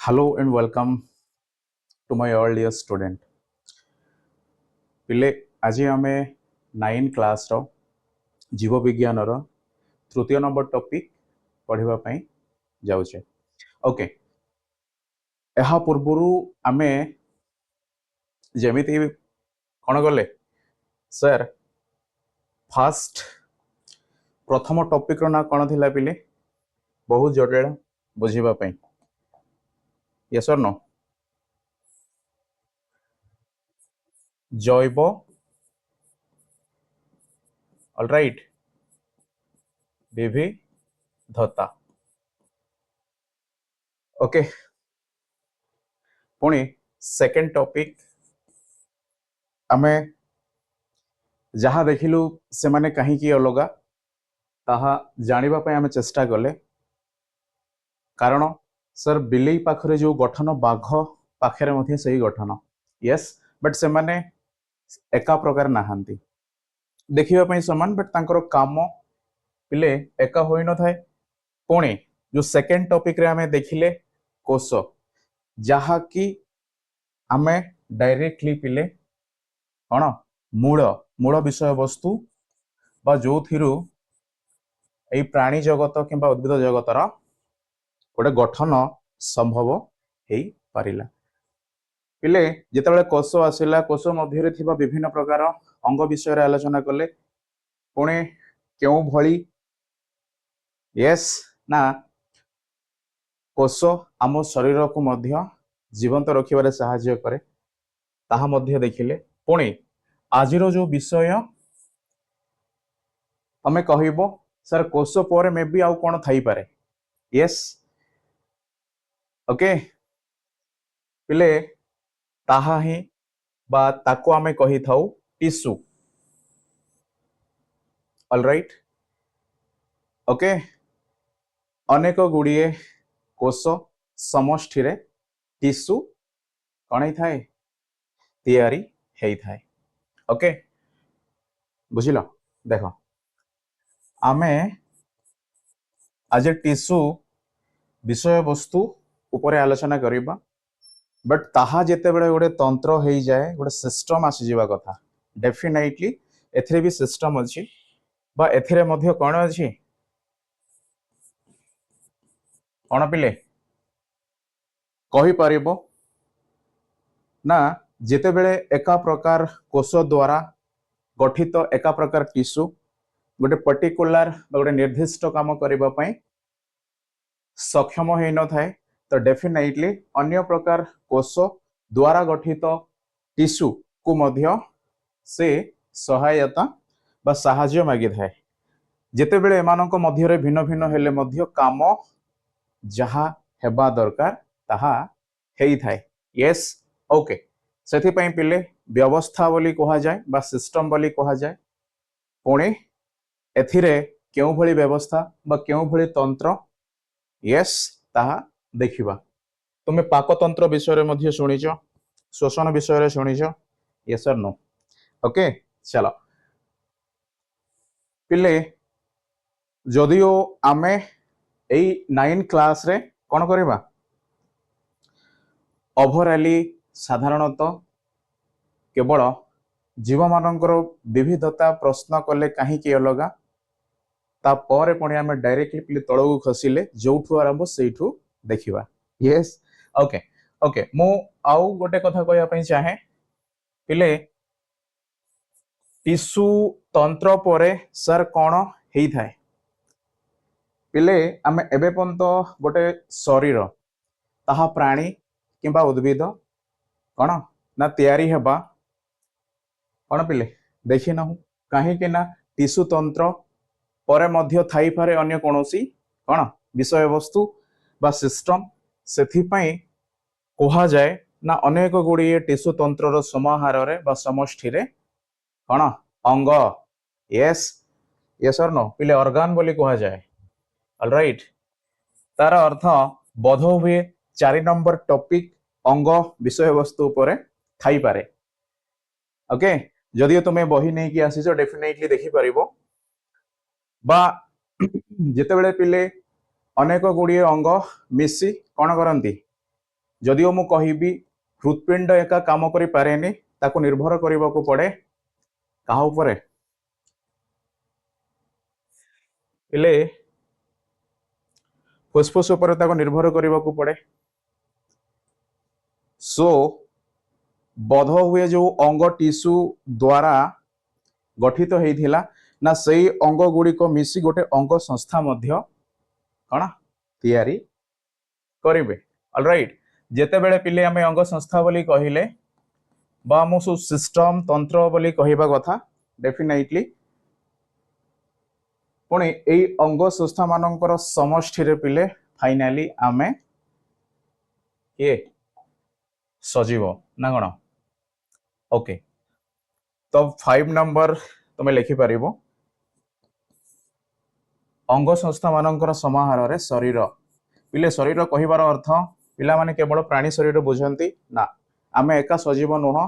Hello and welcome to my all dear student. पिले आज आम 9 क्लास रो जीव विज्ञान रो तृतीय नंबर टॉपिक पढ़िबा पई जाउछे। ओके एहा पूर्वरु आमे जेमिति कोन गले सर फास्ट प्रथम टॉपिक रो ना कोन थिला पिले बहुत जटिल बुझिबा पई यस और नो जैव ऑलराइट विविधता ओके पुणी सेकेंड टॉपिक आमे जहाँ देखिलु से माने कहीं की अलगा ताहा जानिबा पय आमे चेष्टा कले कारण सर बिलेई पाखरे जो गठन बाघ पाखरे मथे सही गठन यस बट से माने एका प्रकार नाहांती देखिबा पय समान बट तांकर काम पिले एका होई न थाए। पुणी जो सेकेंड टॉपिक रे आमे देखिले कोष जहा कि आमे डायरेक्टली पिले कौन मूल मूल विषय वस्तु बा जो थिरु एई प्राणी जगत किंबा उद्भिद जगतर गोटे गठन संभव हेई पारिला। पिले जेतेबेले कोष आसिला कोष मध्य थिबा विभिन्न प्रकार अंग विषय रे आलोचना कले पुणे केउ भली यस ना कोष आम शरीर को मध्य जीवंत रखिबारे सहायता करे ताहा मध्य देखिले। पुणी आजिरो जो विषय तमे कहिबो सर कोष पर मे बी आउ कोन थाई पारे यस ओके पिले ताहा ही बा ताको आमे कहि थाउ टिश्यू ऑलराइट ओके अनेक गुड़िए कोष समष्टि रे टिश्यू कण थाए तैयारी हेई थाए ओके बुझिलो देखो आमे आज टिश्यू विषय वस्तु ऊपर आलोचना करिबा बट ताहा जेते बेले गोटे तंत्र हेई जाए गोटे सिस्टम आसी जीवा कथा डेफिनेटली एथिरे भी सिस्टम अछि बा एथिरे मध्य कोन अछि कोन पिले कहि परिबो ना जेते बेले एका प्रकार कोष द्वारा गठित एका प्रकार टिश्यू गोटे पर्टिकुलर गोटे निर्दिष्ट काम करबा पई सक्षम हेई न थाए तो डेफिनेटली अन्य प्रकार कोष द्वारा गठित टिश्यू को मध्य से सहायता बा साहाय्य मागी थाए जेते बेले एमानक मध्य रे भिन्न भिन्न हेले मध्य काम जहा हेबा दरकार ताहा हेई थाए यस ओके सेथि पई पिले व्यवस्था बोली कहा जाए बा सिस्टम बोली कहा जाए पुणी एथिरे केउ भली व्यवस्था बा केउ भली तंत्र यस ताहा देखिबा तुमे पाकतंत्र विषय रे मध्य सुनिछ श्वसन विषय रे सुनिछ यस और नो ओके चलो पिले जदियो आमे एई 9 क्लास रे कोन करिबा ओवरऑली साधारणतः केवल जीव मानकर विविधता प्रश्न कले कहीं की अलगा तापर पुणी आम डायरेक्टली तलू खसिले जो आरंभ से देखा यस ओके ओके मु आउ गोटे कथा कहया चाहे पिले टिश्यू तंत्र परे सर कौन हेई थाए पिले आम एबे पर्यंत गोटे शरीर ताहा प्राणी किंबा उद्भिद कौन ना तैयारी हेबा कौन पिले देखि ना कहीं ना टिश्यू तंत्र परे मध्य थाई पारे अन्य कोनोसी कौन विषय वस्तु बा सिस्टम सेथिपाई कहा जाए ना अनेक गुड़िए टिश्यू तंत्र समाहार रे बा समष्टि रे कौन अंग यस यस और नो पिले ऑर्गन बोली कहा जाए ऑलराइट तार अर्थ बोध हुए 4 नंबर टॉपिक अंग विषय वस्तु उपरे थाई पारे ओके जदियो तुमे बही नहीं कि आसीछ डेफिनेटली देखि परिबो बा जेते बेले पिले अनेक गुड़िए अंग मिसी कौन करती जदिओ मु कहिबी हृत्पिंड एका काम करि पारेनी ताको निर्भर करबाकू पड़े कहा उपरे इले फुसफुस उपरे ताको निर्भर करबाकू पड़े सो बोध हुए जो अंग टिश्यू द्वारा गठित होइथिला ना सही अंग गुड़िक मिसी गोटे अंग संस्था मध्य कण तैयारी करिवे ऑलराइट जेते बेले पिले आमे अंग संस्था बोली कहिले बा मो सु सिस्टम तंत्र बोली कहिबा कथा डेफिनेटली पुणी एई अंग संस्था मानकर समष्टि रे पिले फाइनली आमे ये सजीव ना कण ओके तो 5 नंबर तुम लिखि पारिबो अंग संस्था मानकर समाहार रे शरीर पिले शरीर कहिबार अर्थ पिला माने केवल प्राणी शरीर बुझंती ना आमे एका सजीव नुह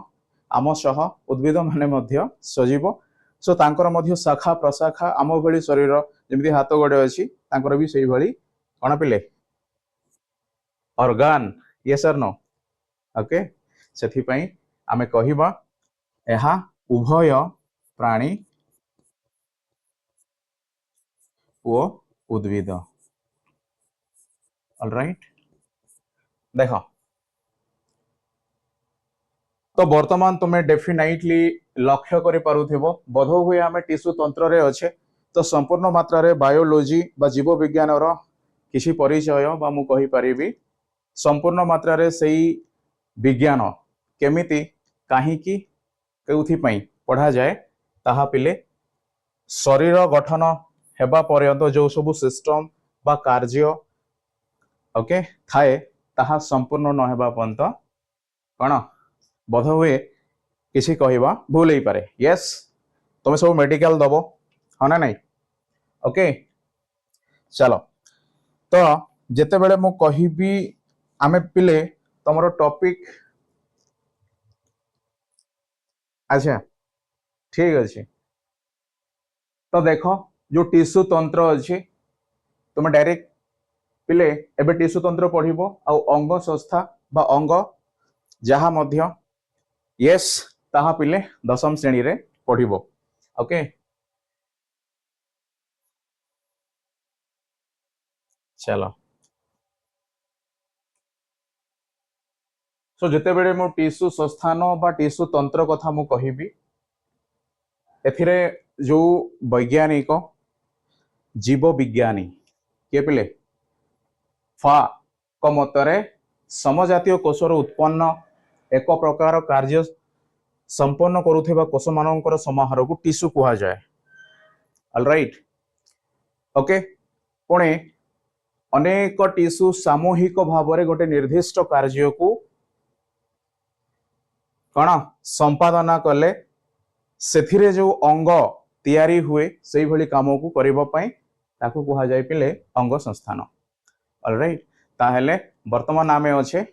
आम सह उद्भिद माने मध्य सजीव सो तांकर मध्य शाखा प्रशाखा आम भली शरीर जेमिति हाथ गोड़े अछि तांकर भी सेही भली कोन पिले ऑर्गन यस और नो ओके सेथि पई आमे कहिबा एहा उभय प्राणी ओ उद्भिद ऑलराइट देख तो वर्तमान तुम्हें डेफिनेटली लक्ष्य करि पारुथिबो बोध हुए आमे टिश्यू तंत्र रे अच्छे तो संपूर्ण मात्रा रे बायोलॉजी बा जीव विज्ञान रो किछि परिचय बा मु कहि परिबी संपूर्ण मात्रा रे सेही विज्ञान केमिति काहीकि केउथि पई पढ़ा जाए ताहा पिले शरीर गठन हेबा पर्यंत जो सब सिस्टम बा कार्य ओके थाए ताहा संपूर्ण न हेबा पर्यंत कण बोध हुए किसी कहवा भूल ही पारे यस तुम सब मेडिकल दबो हाँ ना नहीं ओके चलो तो जेते बेले मु कहिबी आमे पिले तमरो टॉपिक अच्छा ठीक अच्छे तो देखो जो टिश्यू तंत्र अच्छी तुम डायरेक्ट पिले एबे टिश्यू तंत्र पढ़िबो आ अंग संस्था बा अंग जहा मध्य यस ताहा पिले दशम श्रेणी रे पढ़िबो ओके चलो सो जेते बेले मो टिश्यू संस्थान बा टिश्यू तंत्र कथा मु कहिबी एथिरे जो वैज्ञानिक जीव विज्ञानी के पिले फा को मतरे समजातीय कोषर उत्पन्न एक प्रकार कार्य संपन्न करुथिबा कोष मानकर समाहार को टिश्यू कहा जाए ऑलराइट ओके पुणे अनेक टिश्यू सामूहिक भाव में गोटे निर्दिष्ट कार्य को कण संपादन कले सेथिरे जो अंग तैयारी हुए से भली काम को करबा पई ताकू कहा जाए पिले अंग संस्थान ऑलराइट ताहेले वर्तमान आमे अच्छे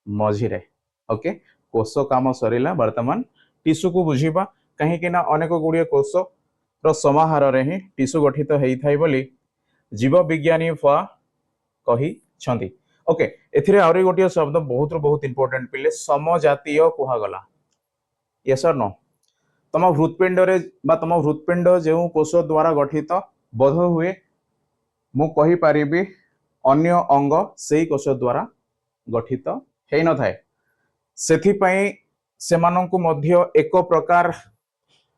मझिरे ओके कोष काम सरीला वर्तमान टिश्यू को बुझीबा कहीं कि ना अनेक गुड़िए कोष रो समाहार रे ही टिश्यू गठित हेई थाई बोली जीव विज्ञानी फा कही छंती ओके एथिरे आउरी गोटिए शब्द बहुत इंपोर्टेंट पिले समजातीय कुहा गला यस और नो तम हृत्पिंड रे बा तम हृत्पिंड जो कोष द्वारा गठित बोध हुए मु कहि पारिबी अन्य अंग सेही कोष द्वारा गठित हेई न थाए सेथिपई सेमानंकु मध्य एक प्रकार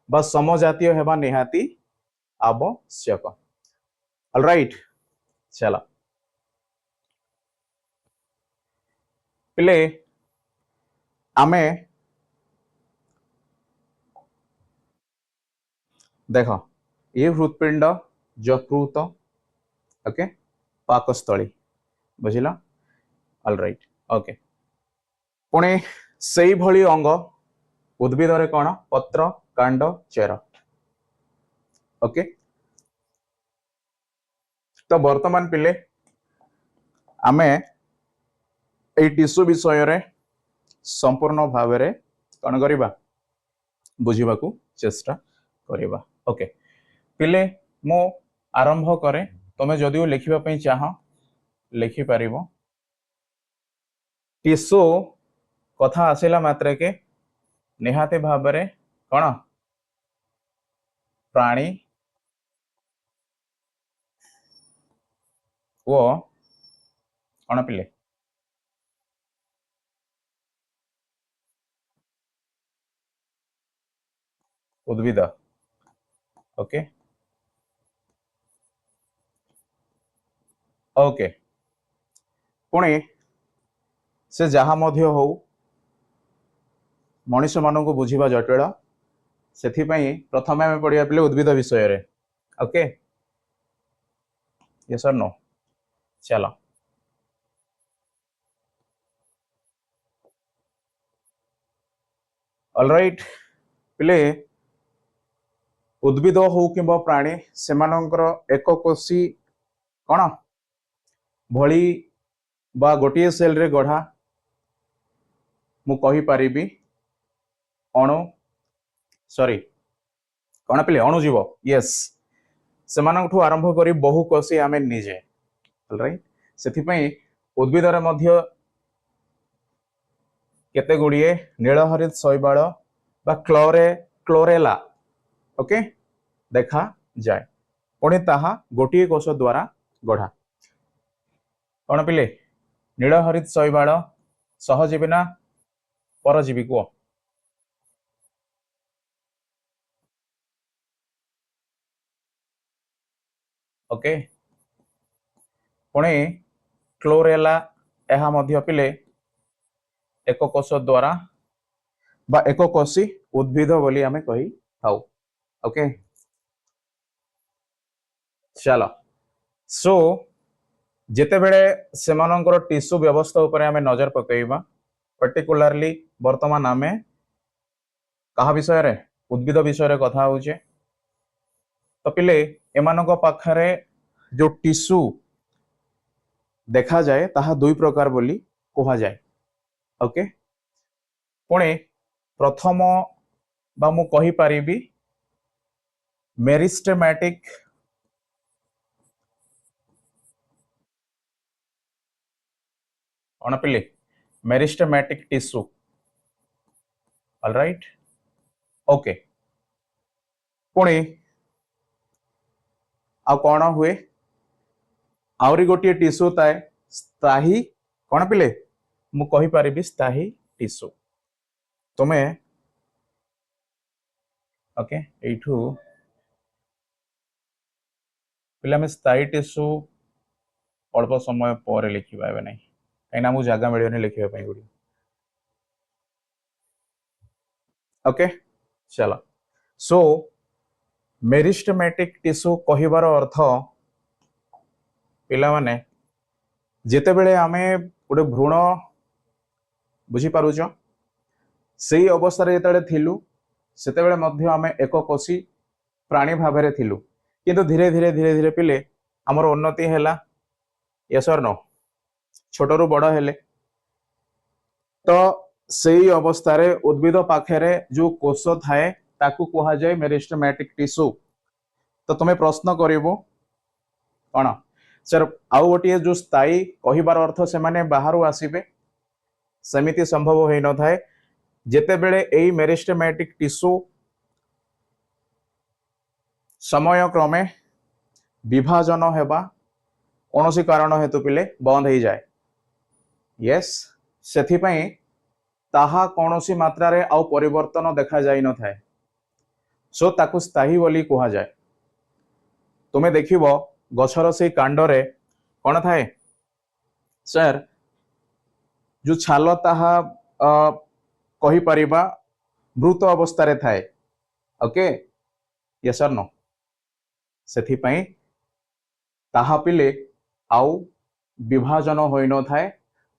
बा समजातीय हेबा निहाती आवश्यक ऑलराइट चला पिले आमे देख ये हृत्पिंड यकृत ओके पाकस्थली बुझिला ऑलराइट ओके पुणे सेई भली अंग उद्भिद रे कौन पत्र कांड चेर ओके तो वर्तमान पिले आमे ए टिश्यू विषय रे संपूर्ण भाव रे कौन करिबा बुझिबा को चेष्टा करिबा ओके पिले मो आरंभ करे तमे जदियो लिखिबा पई चाह लिखि पारिबो टिश्यू कथा आसिला मात्रे के निहाती भाबरे कौन प्राणी वो कौन पिले उद्भिद ओके ओके पुणी से जहा मध्य हो मनुष्य मानक बुझा जटिल से प्रथम आम पढ़ा पे उद्भिद विषय रे ओके यस और नो चलो ऑलराइट पिले उद्भिद हो कि प्राणी से एक कोशी कौन भली बा गोटे सेल रे गढ़ा मु कहि परिबी अणु सॉरी कौन पिले अणुजीव यस से आरंभ करी बहु कोशी आमे निजे ऑलराइट से उद्भिद रे मध्य केते गुड़िए नीलहरित शैवाल बा क्लोरेला ओके देखा जाए पुणी ताहा गोटे कोश द्वारा गढ़ा कौन पिले नीलहरित शैवाल सहजीवी ना परजीवी को ओके पुणी क्लोरेला यह मध्य पिले एक कोश द्वारा बा एक कोशी उद्भिद बोली आमे कही थाउ ओके चलो सो जेते बेले सेमानंकर टिश्यू व्यवस्था उपरे आमे नजर पकेइबा पर्टिकुलरली वर्तमान आमे कहा विषय रे उद्भिद विषय रे कथा होचे तो पिले एमानक पाखरे जो टिश्यू देखा जाए ताहा दुई प्रकार बोली कहा जाए ओके पुणे प्रथम बा मु कहि परिबी मेरिस्टेमेटिक कौन पिले मेरिस्टेमेटिक टिश्यू ऑलराइट ओके पुणी आ कौन हुए आउरी गोटे टिश्यू ताए स्थायी कौन पिले मु कहि परिबी स्थायी टिश्यू तुम्हें ओके एठू पिले में स्थायी टिश्यू अल्प समय पर लिखा ए नहीं कहीं मुझे जगह मिलने लिखा गुड़ी ओके चलो सो मेरिस्टेमेटिक टिश्यू कहिबार अर्थ पिला माने जेते बेले आमे गोटे भ्रूण बुझी पारुछ सेही अवस्था जेते थिलु सेते बेले मध्य आमे एक कोशी प्राणी भाबरे थिलु किंतु धीरे धीरे धीरे धीरे पिले हमर उन्नति हैला यस और नो छोटरू बड़ हेले तो सेही अवस्था रे उद्भिद पाखरे जो कोश थाए ताकू कहा जाए मेरिस्टेमेटिक टिश्यू तो तुम्हें प्रश्न करिवो कौन सर आउ गोटे जो स्थायी कहिबार अर्थ से माने बाहर आसीबे सेमिति संभव होई न थाए जेते बेले एई मेरिस्टेमेटिक टिश्यू समय क्रमे विभाजन हेबा कौन कारण हेतु पिले बंद हो जाए यस सेथि पई ताहा कौनसी मात्रा रे आउ परिवर्तन देखा जाई न थाए सो ताकू स्थायी बोली कहा जाए तुम्हें देखिबो गछर से कांडरे कौन थाए सर जो छाल ताहा कही परिबा मृत अवस्था रे थाए ओके यस और नो सेथि पई ताहा पिले आउ विभाजन होई न थाए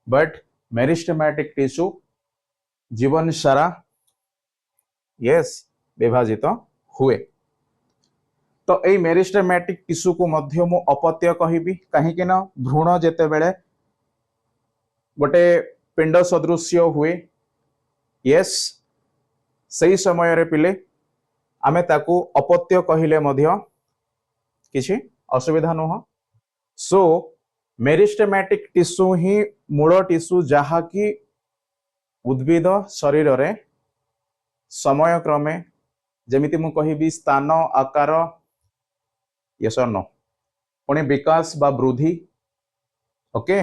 बट मेरिस्टेमेटिक टिश्यू जीवन सारा यस विभाजित हुए तो यही मेरिस्टेमेटिक टिश्यू को मध्य मु अपत्य कहिबी कहीं ना भ्रूण जेते बेले गोटे पिंड सदृश्य हुए यस सही समय रे पिले आमे ताकू अपत्य कहिले मध्य किछि असुविधा नुह सो मेरिस्टेमेटिक टिश्यू ही मूल टिश्यू जहा कि उद्भिद शरीर रे समय क्रमे जमिति मु कहिबी स्थान आकार यस और नो पुणी विकास बा वृद्धि ओके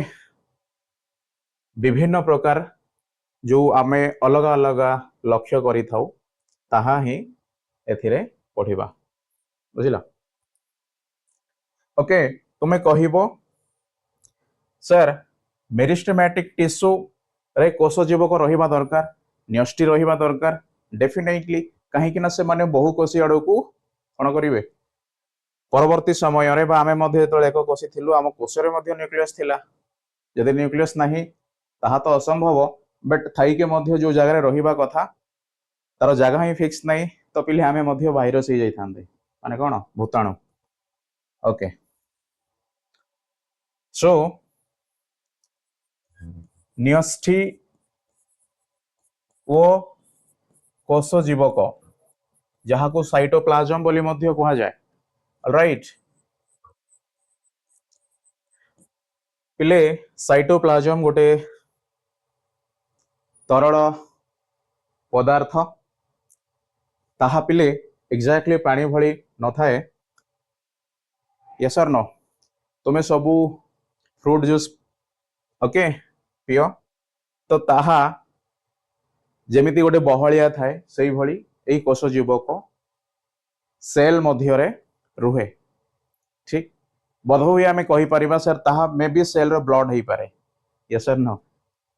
विभिन्न प्रकार जो आमे अलग अलग लक्ष्य करी थाउ ताहा ही एथिरे पढ़िबा बुझिला ओके तुमे कहिबो सर मेरिस्टेमेटिक टिश्यू रे कोष जीवक रहिबा दरकार न्यष्टि रहिबा दरकार डेफिनेटली कहीं कि ना से माने बहुकोषी आड़ को कौन करिवे परवर्ती समय रे बा आमे मध्ये जेतले एक कोषी थिलु आम कोषरे मध्ये न्यूक्लियस थिला जदि न्यूक्लियस नाही ताहा तो असंभव बट थाई के मध्ये जो जगह रहिबा कथा तार जगह ही फिक्स नाही तो पिले आमे मध्ये वायरस ही जाई थांदे माने कोन भूताणु ओके सो न्यष्टि ओ कोष जीवक जहा को साइटोप्लाज्म बोली मध्ये कहा जाए राइट पिले साइटोप्लाज्म गोटे तरल पदार्थ ताहा पिले एक्जाक्टली पानी भली न थाए यस और नो तुमे सबू फ्रूट जूस ओके पियो तो ताहा जेमिति गोटे बहलिया थाए सेई भली एई कोष जीवक सेल मध्यरे रुहे ठीक बधहुए आमे कहि परिबा सर ताहा may be cell or blood हेई पारे यस और नो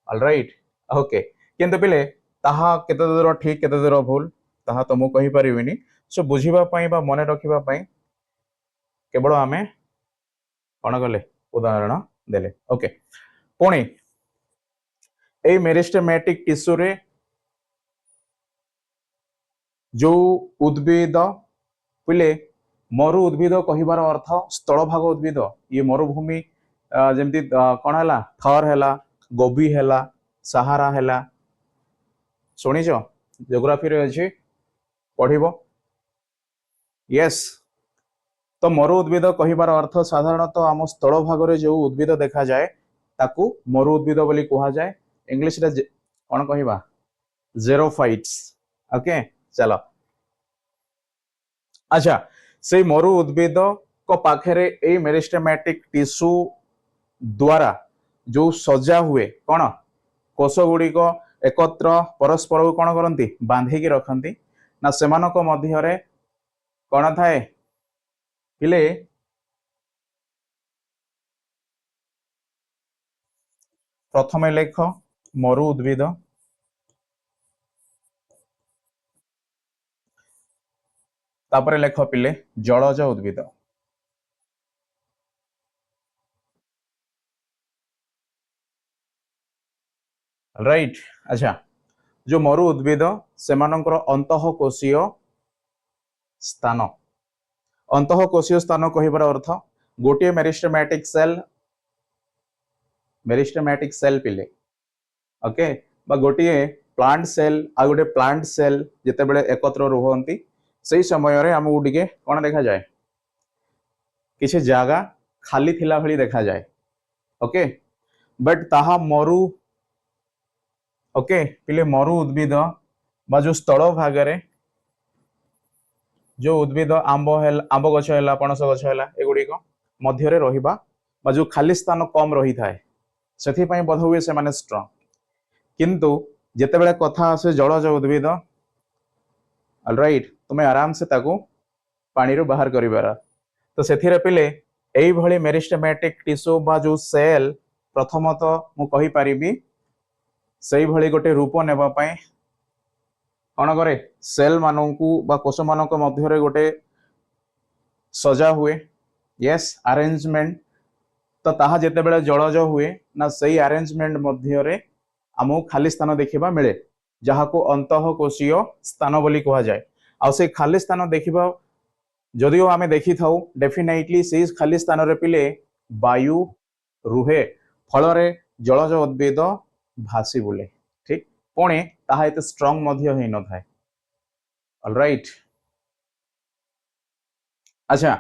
ऑलराइट ओके किंतु पिले ताहा केते दूर ठीक केते दूर भूल ताहा तो मु कहि परिबिनी सो बुझिबा पई बा मने रखिबा पई केवल आमे कोन गले उदाहरण देले ओके पुणी ए मेरिस्टेमेटिक टिश्यू रे जो उद्भिद पिले मरु उद्भिद कहिबार अर्थ स्थल भाग उद्भिद ये मरुभूमि जेमती कौन है थर है गोबी है सहारा है शुणिच जियोग्राफी रे अछि पढ़िबो यस तो मरु उद्भिद कहिबार अर्थ साधारणतः आम स्थल भाग रे जो उद्भिद देखा जाए ताकू मरु उद्भिद बोली कहा जाए इंग्लिश रे कौन कहिबा जेरोफाइट्स ओके चलो अच्छा से मरु उद्भिद को पाखरे ए मेरिस्टेमेटिक टिश्यू द्वारा जो सजा हुए कौन कोष गुड़ी को एकत्र परस्पर को कौन करती बांधिकी रखती ना सेमानक मध्यरे कौन थाए पिले प्रथमे लेख मरु उद्भिद तापरे लेख पिले जलज उद्भिद राइट अच्छा जो मरु उद्भिद सेमानकर अंतःकोशीय स्थान अंतःकोशीय स्थान कहिबार अर्थ गोटे मेरिस्टेमेटिक सेल पिले ओके बा गोटे प्लांट सेल आ गोटे प्लांट सेल जेते बेले एकत्र रुहंती सही समय रे हमहु टिके कोन देखा जाए किसी जागा खाली थिला भली देखा जाए ओके बट ताहा मरु ओके पिले मरु उद्भिद बा जो स्थल भाग रे जो उद्भिद आंब गछ है पणस गछ है एगुड़ी मध्य रहिबा बा जो खाली स्थान कम रही थाए से बध हुए से माने स्ट्रॉन्ग किंतु जेते बेले कथा आसे जलज उद्भिद ऑलराइट तुमे आराम से ताकू पानी रो बाहर करिबार तो सेथिरे पिले एई भली मेरिस्टेमेटिक टिश्यू बा जो सेल प्रथमतः मु कहि परिबी सेई भली गोटे रूप नेबा पई कौन करे सेल मानू बा कोष मानक मध्य गोटे सजा हुए यस अरेंजमेंट तो ताहा जेते बेले जलज हुए ना सही अरेंजमेंट मध्य आमको खाली स्थान देखा मिले जहाँ को अंतःकोशीय स्थान बोली कहा जाए आ से खाली स्थान देखा जदिओ आमे देखि थाउ डेफिनेटली से खाली स्थान रे पिले वायु रुहे फल जलज उद्भिद भासी बुले ठीक पुणी ताहा एते स्ट्रॉन्ग मध्य हेई न थाए ऑलराइट अच्छा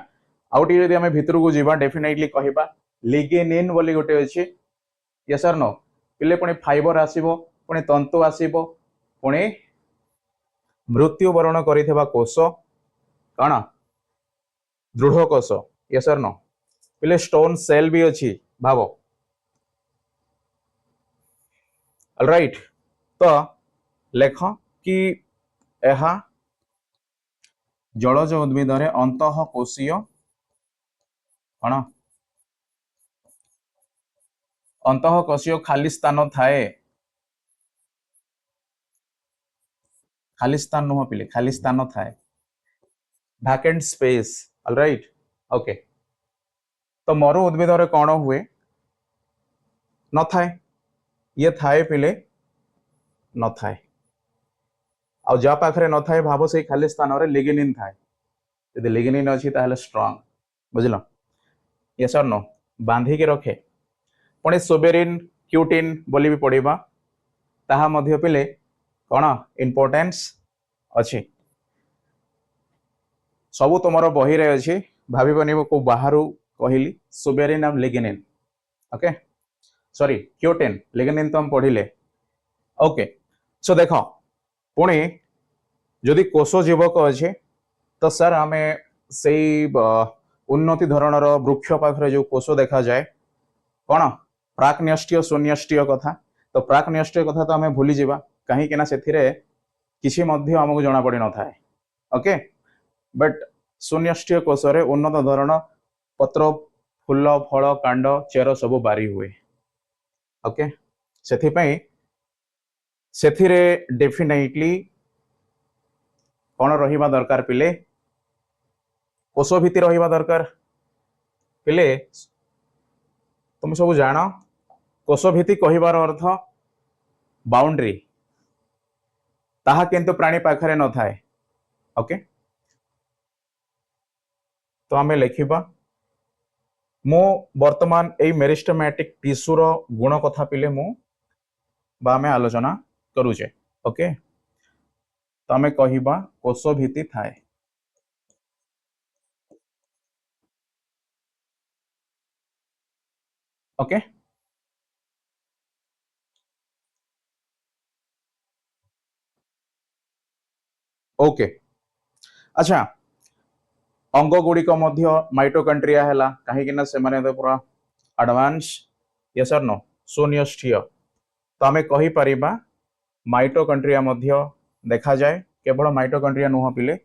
आउटी यदि आमे भितर को जीवा डेफिनेटली कहिबा लिग्निन बोली गोटे अच्छी यस और नो पिले पुणी फाइबर आसीबो पुणी तंतु आसीबो पुणी मृत्युवरण करिथिबा कोष कण दृढ़ कोष यस और नो पिले स्टोन सेल भी अच्छी भाव ऑलराइट तो लेख कि यह जलज उद्भिद अंतः कोशीय कण अंतः कोशीय खाली स्थान थाए खाली स्थान नुह पिले खाली स्थान थाए वैकेंट स्पेस ऑलराइट ओके तो मरु उद्भिद कौन हुए न थाए ये थाए पिले न थाए आ जा पाखरे न थाए भाव से खाली स्थान रे लिग्निन थाए यदि लिग्निन अछि ताहले स्ट्रांग बुझलो यस और नो बांधी के रखे पुणी सोबेरिन क्यूटिन बोली भी पड़िबा ताहा मध्य पिले कौन इंपोर्टेंस अच्छी सबू तुमर बही रे अच्छी भाविबनी को बाहर कहली सोबेरिन और lignin okay sorry cutin lignin तो हम पढ़िले ओके सो देख पुणी जदि कोष जीवक अच्छे तो सर आम से उन्नति धरणर वृक्ष पाखरे जो कोष देखा जाए कौन प्राक्न्यष्टीय सुन्यष्टीय कथा तो प्राक्न्यष्टीय कथा तो आम भूली जावा कहीं से किसी आमको जना पड़ न था ओके बट सुन्यष्टीय कोष रे उन्नत धरण पत्र फूल फल कांड चेर सब बारी हुए ओके से डेफिनेटली कौन रहिबा दरकार पिले कोष भीति रहिबा दरकार पिले तुम सब जान कोष भीति कहिबार अर्थ बाउंड्री ताहा किंतु प्राणी पाखरे न थाए ओके तो आमे लिखिबा मो वर्तमान ए मेरिस्टेमेटिक टिश्यूर गुण कथा पिले मु बा आमे आलोचना करूचे ओके तो आमे कहिबा कोष भीति थाए ओके ओके अच्छा अंग गुड़िक माइटोकॉन्ड्रिया है कहीं से पूरा एडवांस यस और नो सुन्यष्टीय तो आम कहीपर माइटोकॉन्ड्रिया देखा जाए केवल माइटोकॉन्ड्रिया नुह पिले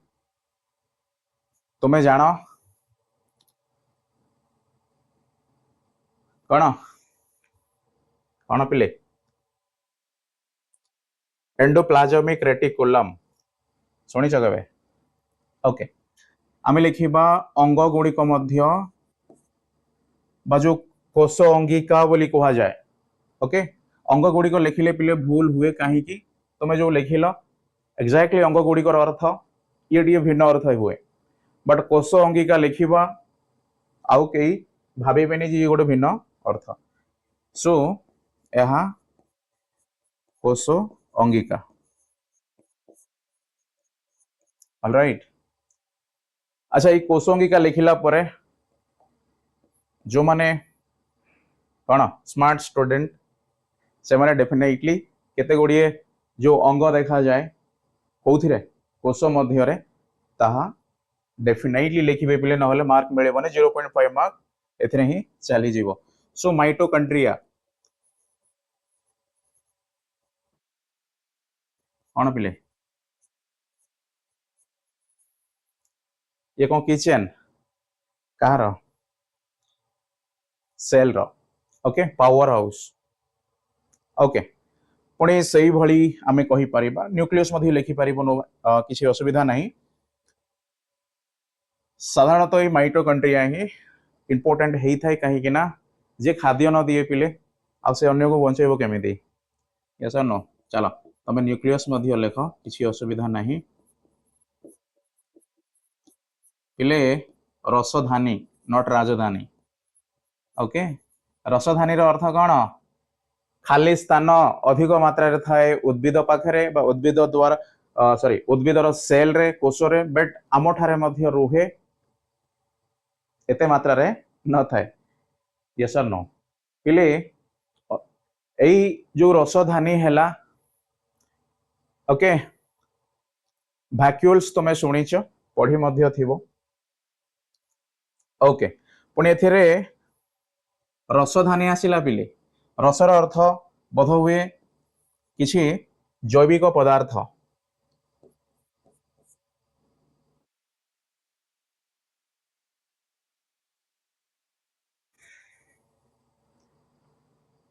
तुम्हें जान कौन कौन पिले एंडोप्लाज्मिक रेटिकुलम शुणिच केवे ओके आम लिखा अंग गुड़िक जो कोष अंगिका बोली कहा जाए ओके अंग गुड़िक लिखिले पिले भूल हुए कहीं तुम्हें जो लिखिल एक्जाक्टली अंग गुड़िकर अर्थ ये भिन्न अर्थ हुए बट कोष अंगिका लिखा आउ कई भावेनि जी गोटे भिन्न अर्थ सो यहाँ कोष अंगिका ऑलराइट अच्छा ये कोष अंगिका लिखिला परे जो माने कौन स्मार्ट स्टूडेंट से माने डेफिनेटली केते गुड़िए जो अंग देखा जाए कौथिरे कोष मध्य ताहा डेफिनेटली लिखिबे पिले नहले मार्क मिलेबने 0.5 मार्क एथरे ही चली जीवो सो माइटोकॉन्ड्रिया कौन पिले ये कौन किचन कहार cell row okay power house okay पुणी से भली आमे कहि परिबा न्यूक्लियस मध्य लिखि परिबो किसी असुविधा नहीं साधारणतः माइटोकॉन्ड्रिया ही इंपोर्टेंट है थाए कहीं जे खाद्य न दिए पिले आ से अन्य को बंचेबो केमिति यस और नो चलो तमे न्यूक्लियस मध्य लेख किसी असुविधा नहीं पिले रसधानी नॉट राजधानी ओके रसधानी रो अर्थ कौन खाली स्थान अधिक मात्रा थाए उद्भिद पाखरे बा उद्भिद द्वारा सॉरी उद्भिदर सेल रे कोष रे बट आम ठारे मध्य रुहे एते मात्रा रे न थाए यस और नो पिले एई जो रसधानी हैला ओके भैक्यूल्स तुम शुणीच पढ़ी मध्य थिबो ओके पुणी एथिरे रसधानी आसिला पिले रसर अर्थ बोध हुए किछि जैविक पदार्थ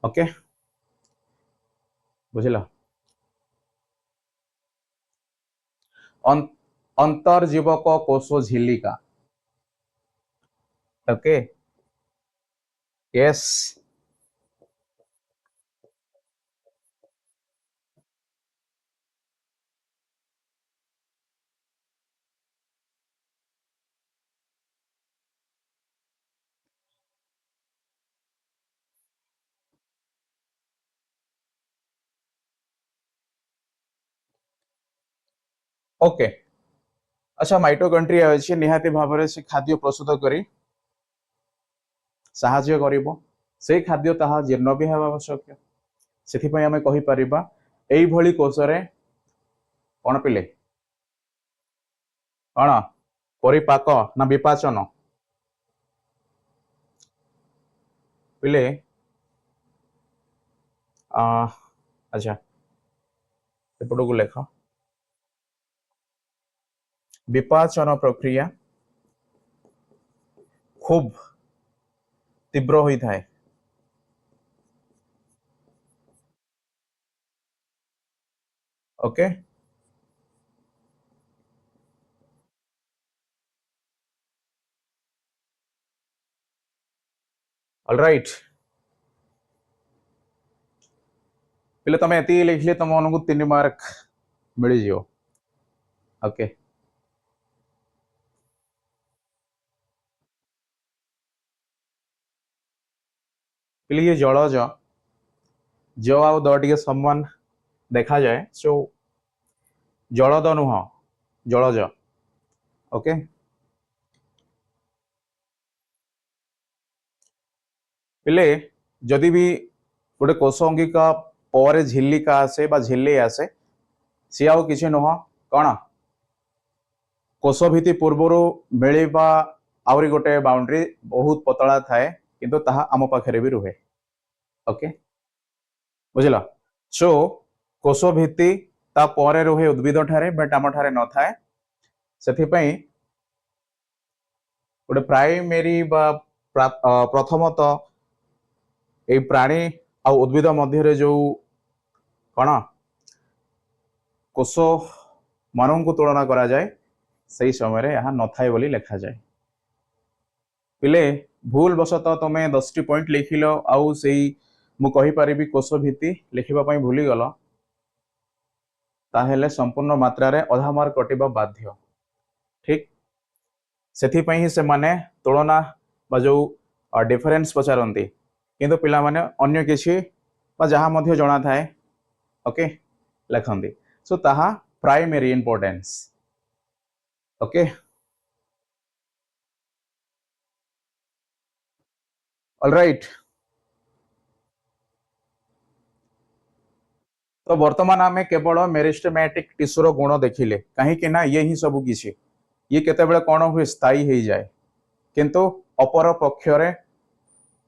ओके बुझिला अंतर्जीवक कोश झिल्लिका ओके यस ओके अच्छा माइटोकॉन्ड्रिया अछि निहाती भाबरे से खाद्य प्रस्तुत करी साहाଯ୍य करिवो से खाद्य ताहा जीर्ण भी हेबा आवश्यक सेथिपई आमे कहि परिबा एई भली कोशरे कोन पिले कोन परिपाक ना विपाचन पिले आ अच्छा एपटको लेख विपाचन प्रक्रिया खूब तीव्र होई थाए ओके ऑलराइट पिले तमे एति लिखले तम मनकु 3 मार्क मिली जियो ओके पिले ये जलज जो आउ द टिके समान देखा जाए सो जलद नुह जलज ओके पिले जदि भी गोटे कोश अंगिका पर झिल्लिका आसे बा झिल्ली आसे सी आउ किछि नुह कौन कोश भित्ति पूर्वर मिलवा आउरी गोटे बाउंड्री बहुत पतला थाए किंतु ताहा आम पाखरे भी रुहे ओके बुझिल सो कोश भित्ति ता परे रुहे उद्भिद ठारे बट आम ठारे न थाए सेथिपई गोटे प्राइमेरी बा प्रथमतः एई प्राणी आ उद्भिद मध्य जो कौन कोश मानव तुलना करा जाए सही समय रे यहाँ नथाए बोली लिखा जाए पिले भूल बसत तमे 10 पॉइंट लिखिल आउ सेई मु कहि परिबि कोश भित्ति लिखिबा पई भूली गल ताहेले संपूर्ण मात्रा रे अधा मार्क कटिबा बाध्य ठीक सेथिपई ही से माने तुलना बा जो डिफरेंस पचारंती किंतु पिला माने अन्य किछि बा जहा मध्य जणा थाए ओके लिखंती सो ताहा प्राइमरी इंपोर्टेंस ओके ऑलराइट तो वर्तमान आमे केवल मेरिस्टेमेटिक टिश्यूर गुण देखिले कहीं ना ये ही सब किछि ये केतेबेले कौन हुए स्थायी हो जाए किंतु अपर पक्षरे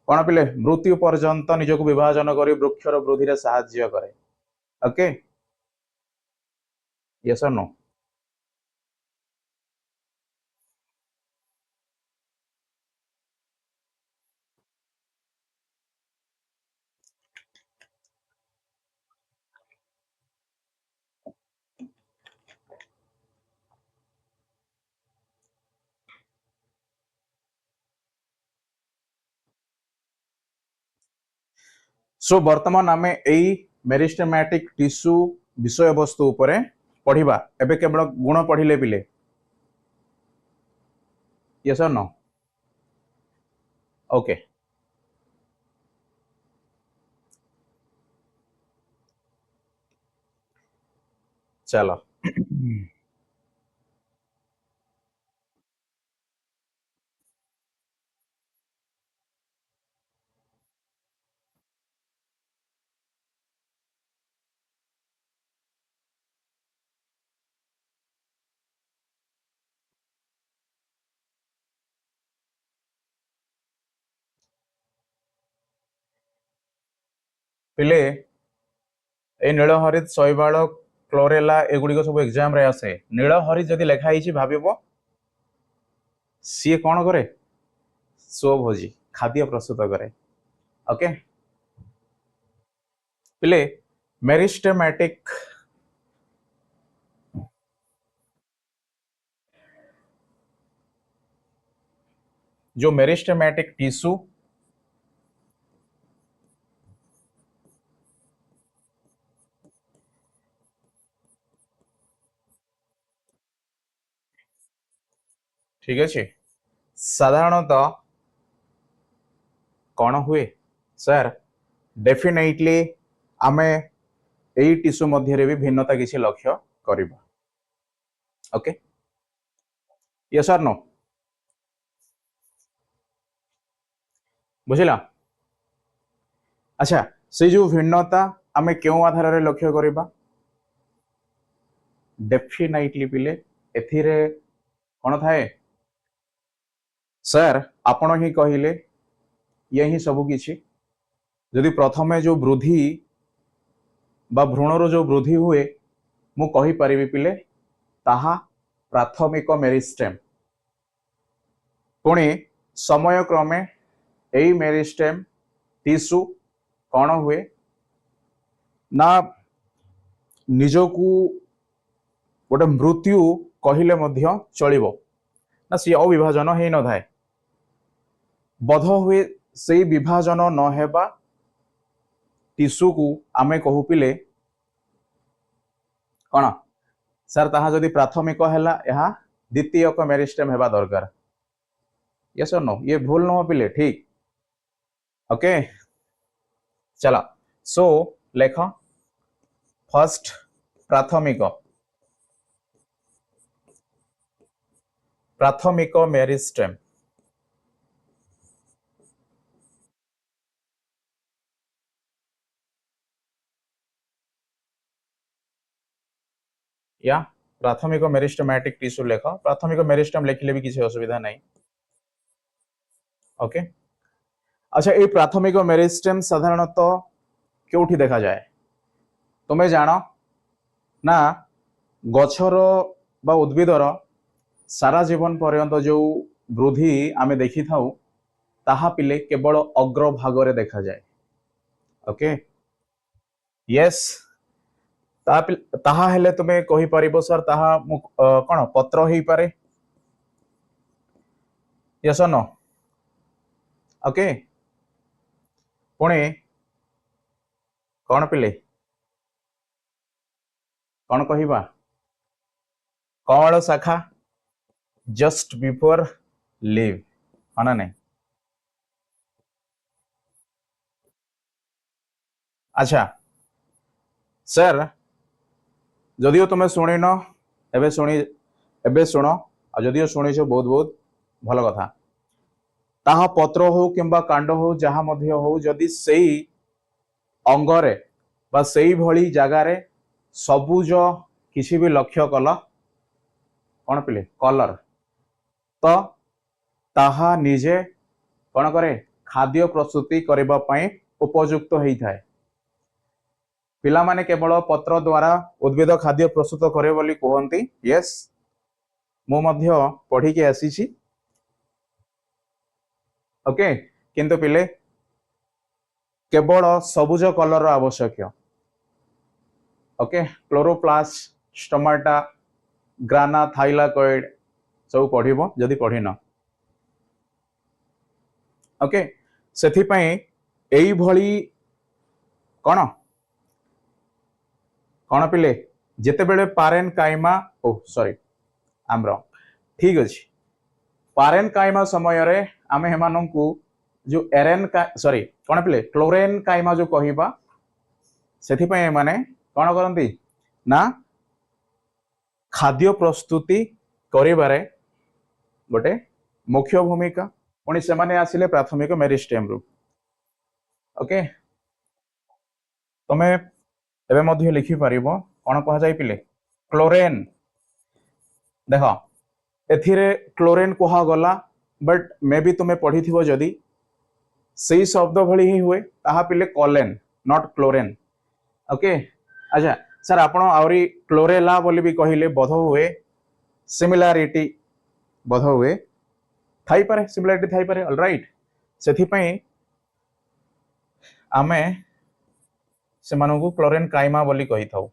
कौन पिले मृत्यु पर्यंत निजक विभाजन कर वृक्षर वृद्धि रे साहाय्य करे ओके यस और नो सो वर्तमान आमे एई मेरिस्टेमेटिक टिश्यू विषय वस्तु उपरे पढ़िबा एबे केवल गुण पढ़िले पिले यस और नो ओके चलो पिले ए नीलहरित शैवाल क्लोरेला एगुड़िक सब एग्जाम रे आसे नीलहरित जदि लिखाई भाव सी कौन करे स्वभोजी खाद्य प्रस्तुत करे ओके पिले मेरिस्टेमेटिक जो मेरिस्टेमेटिक टिश्यू ठीक अच्छे साधारणतः कौन हुए सर डेफिनेटली आमे एई टिश्यू मध्य भी भिन्नता किसी लक्ष्य करिबा ओके यस सर नो बुझिला अच्छा से जो भिन्नता आमे क्यों आधार रे लक्ष्य करिबा डेफिनेटली पिले एथिरे कौन थाए सर आपण ही कहिले यही सब किछि जदि प्रथमे जो वृद्धि बा भ्रूणर जो वृद्धि हुए मु कहि परिबि पिले ताहा प्राथमिक मेरिस्टेम पुणी समय क्रमे एई मेरिस्टेम टिश्यू कौन हुए ना निजकू गोटे मृत्यु कहिले मध्य चलिबो ना सी अविभाजन हे न थाए बध हुए से विभाजन न हेबा टिश्यू को आमे कहू पिले कौन सर ताहा जदि प्राथमिक हैला यहा द्वितीयक मेरिस्टेम हेबा दरकार यस और नो ये भूल न पिले ठीक ओके चला सो लेख फर्स्ट प्राथमिक मेरिस्टेम या प्राथमिक मेरिस्टेमेटिक टिश्यू लेख प्राथमिक मेरिस्टेम लिखिले भी किसी असुविधा नहीं ओके अच्छा ये प्राथमिक मेरिस्टेम साधारणतः क्योंठी देखा जाए तुम्हें जान ना गछर बा उद्भिदर सारा जीवन पर्यंत जो वृद्धि आमे देखि थाउ ताहा पिले केवल अग्र भागरे देखा जाए ओके यस ताहा हेले तुम्हें कहि परिबो सर ताहा कोन पत्र हेई पारे यस नो ओके पुणे कौन पिले कौन कहिबा कौन शाखा जस्ट बिफोर लीव है नहीं अच्छा सर जदियो तुम शुणिन एबे शुण जदियो शुणीच बहुत बहुत भल कथा ताहा पत्र हो किंबा कांड हो जहाँ मध्य हो जदि सेई अंगरे बा सेई भली जगारे सबुज किसी भी लक्ष्य कल कौन पिले कलर तो ताहा निजे कौन करे खाद्य प्रस्तुति करबा पई उपयुक्त होई थाए पिला माने केवल पत्र द्वारा उद्भिद खाद्य प्रस्तुत करे बोली कहंती यस मु मध्य पढ़ी के आसी छी ओके किंतु पिले केवल सबुज कलर आवश्यक ओके क्लोरोप्लास्ट स्टोमाटा ग्राना थाइलाकॉइड सब पढ़िबो जदि पढ़िन ओके सेथि पई एई भली कोन कौन पिले जेते बेले पारेन काइमा ओ सॉरी आमर ठीक अच्छे पारेन काइमा समय रे आमे हेमानंकु जो एरेन का सॉरी कौन पिले क्लोरेन काइमा जो कहिबा सेथि पय माने कौन करंती ना खाद्य प्रस्तुति करिबारे गोटे मुख्य भूमिका पुणी से माने आसिले प्राथमिक मेरिस्टेम रु ओके तमे एबे मध्य लिखि पारिबो कौन कहा जाय पिले क्लोरेन देख एथिरे क्लोरेन कहा गला बट मे भी तुम्हें पढ़ी थिबो जदि सही शब्द भली ही हुए ताहा पिले कॉलेन नॉट क्लोरेन ओके अच्छा सर आपण आउरी क्लोरेला बोली भी कहिले बोध हुए सिमिलारिटी बोध हुए थाई पारे सिमिलारिटी थाई पारे ऑलराइट सेथि पई आमे सेमानकु क्लोरेन काइमा बोली कहि थाउ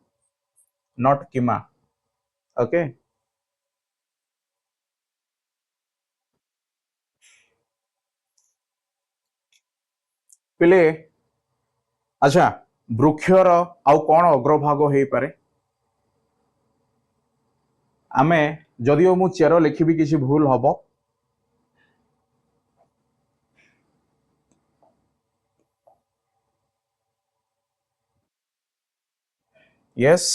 नॉट किमा ओके पिले अच्छा वृक्षर आउ कौन अग्रभाग हो पारे आमे जदिओ मु चेर लिखिबी किसी भूल हबो यस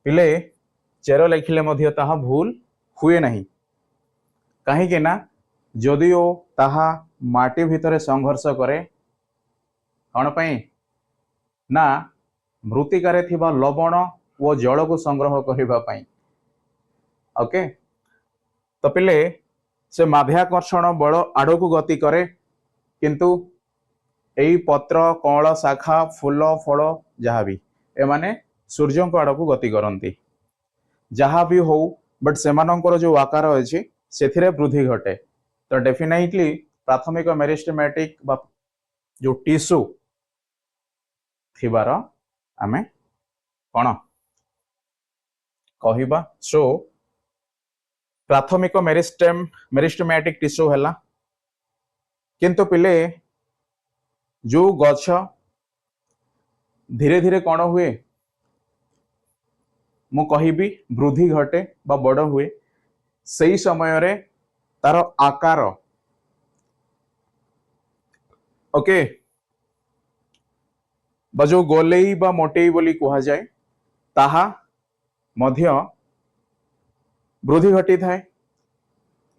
पिले चेर लिखिले मध्य ताहा भूल हुए नहीं कहीं के ना जदिओ ताहा माटी भितरे संघर्ष करे कौन पाई ना मृत्तिकारे थिबा लवण वो जल को संग्रह करबा पाई ओके तो पिले से माध्याकर्षण बल आड़ को गति करे किंतु एई पत्र कौल शाखा फूल फल जहाँ भी एमाने सूर्य को आड़ को गति करती जहाँ भी हो बट सेमानंकर जो आकार अच्छी से वृद्धि घटे तो डेफिनेटली प्राथमिक मेरिस्टेमेटिक जो टिश्यू थिबार आमे कौन कहिबा सो प्राथमिक मेरिस्टेमेटिक टिश्यू है किंतु पिले जो गछ धीरे धीरे कौन हुए मु कहिबी वृद्धि घटे बा बड़ हुए सही समय रे तार आकार ओके बा जो गोलेई बा मोटेई बोली कहा जाए ताहा मध्य वृद्धि घटी थाए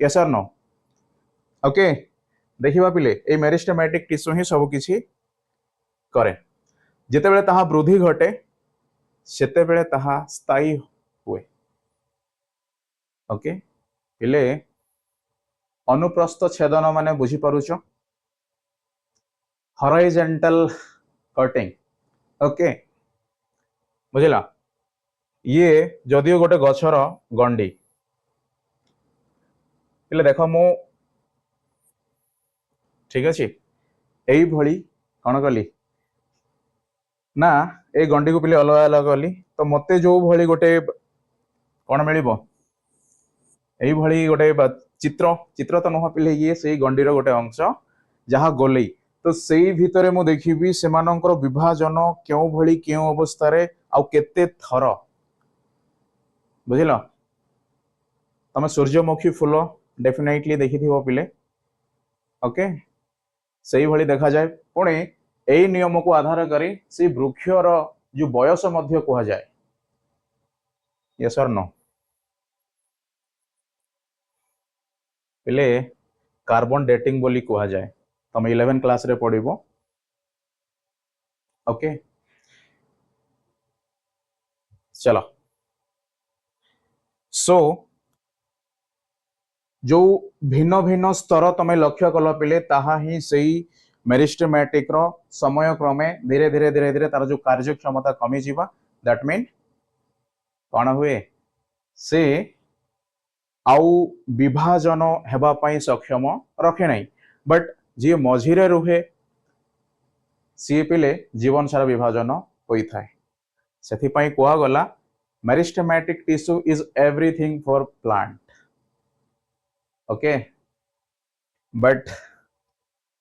यस और नो ओके देखिबा पिले ए मेरिस्टेमेटिक टिश्यू ही सब किछि करे जेतेबेले ताहा वृद्धि घटे सेतेबेले ताहा स्थायी हुए ओके पिले अनुप्रस्थ छेदन माने बुझी पारुछ हॉरिजॉन्टल कटिंग ओके बुझिला ये जदियो गोटे गछर गंडी पिले देखो मु ठीक अच्छे यही भली कौन कली ना ए गंडी को पिले अलग अलग कली तो मते जो भली गोटे कौन मिल यही भली गोटे चित्र चित्र तो नुह पिले ये से गंडीर गोटे अंश जहाँ गोलेई तो सेई भितरे मु देखिबी सेमानंकर विभाजन क्यों भली क्यों अवस्था रे आउ केते थर बुझिल तमे सूर्यमुखी फूल डेफिनेटली देखि थिबो पिले ओके सही भली देखा जाए पुणे यही नियम को आधार करी से वृक्षर जो बयस मध्य कहा जाए यस और नो पिले कार्बन डेटिंग बोली कहा जाए तुम 11 क्लास रे पढ़िबो ओके चलो सो जो भिन्न भिन्न स्तर तमे लक्ष्य कल पिले ताहा ही सही मेरिस्टेमेटिक रो समय क्रमे धीरे धीरे धीरे धीरे तार जो कार्य क्षमता कमी जीवा दैट मीन कौन हुए से आउ विभाजन हेबा पई सक्षम रखे नहीं बट जी मझिरे रुहे सी पिले जीवन सारा विभाजन होता है से कह गला meristematic tissue is everything for plant okay but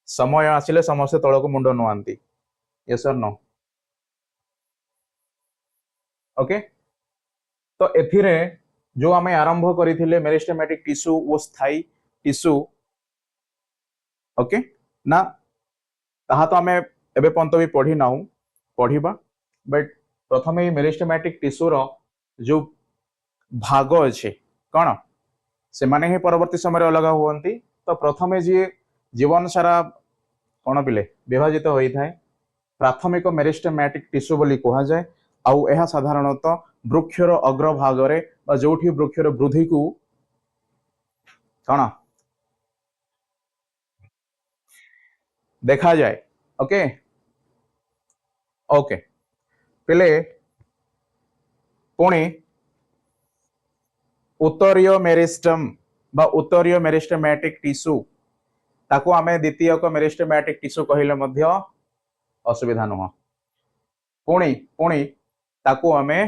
समय आसिले समस्ते तल को मुंड नुआंती यस और नो ओके तो एथिरे जो आमे आरंभ करिथिले मेरिस्टेमेटिक टिश्यू वो स्थायी टिश्यू ओके ना ताहा तो आमे एबे पंत भी पढ़ी नाउ पढ़िबा बट प्रथम ही मेरिस्टेमेटिक टिश्यू रो जो भाग अच्छे कौन से माने ही परवर्ती समय अलग हुअंती तो प्रथमे जी जीवन सारा कौन पिले विभाजित होता है प्राथमिक मेरिस्टेमेटिक टिश्यू बोली कहा जाए आउ यह साधारणतः वृक्षर अग्रभाग जो वृक्षर वृद्धि को कौन देखा जाए ओके ओके पिले पुणी उत्तरीय मेरिस्टम बा उत्तरीय मेरिस्टेमैटिक टिश्यू ताको आमे द्वितीयक मेरिस्टेमैटिक टिश्यू कहिले मध्य असुविधा नुह पुणी पुणी ताको आमे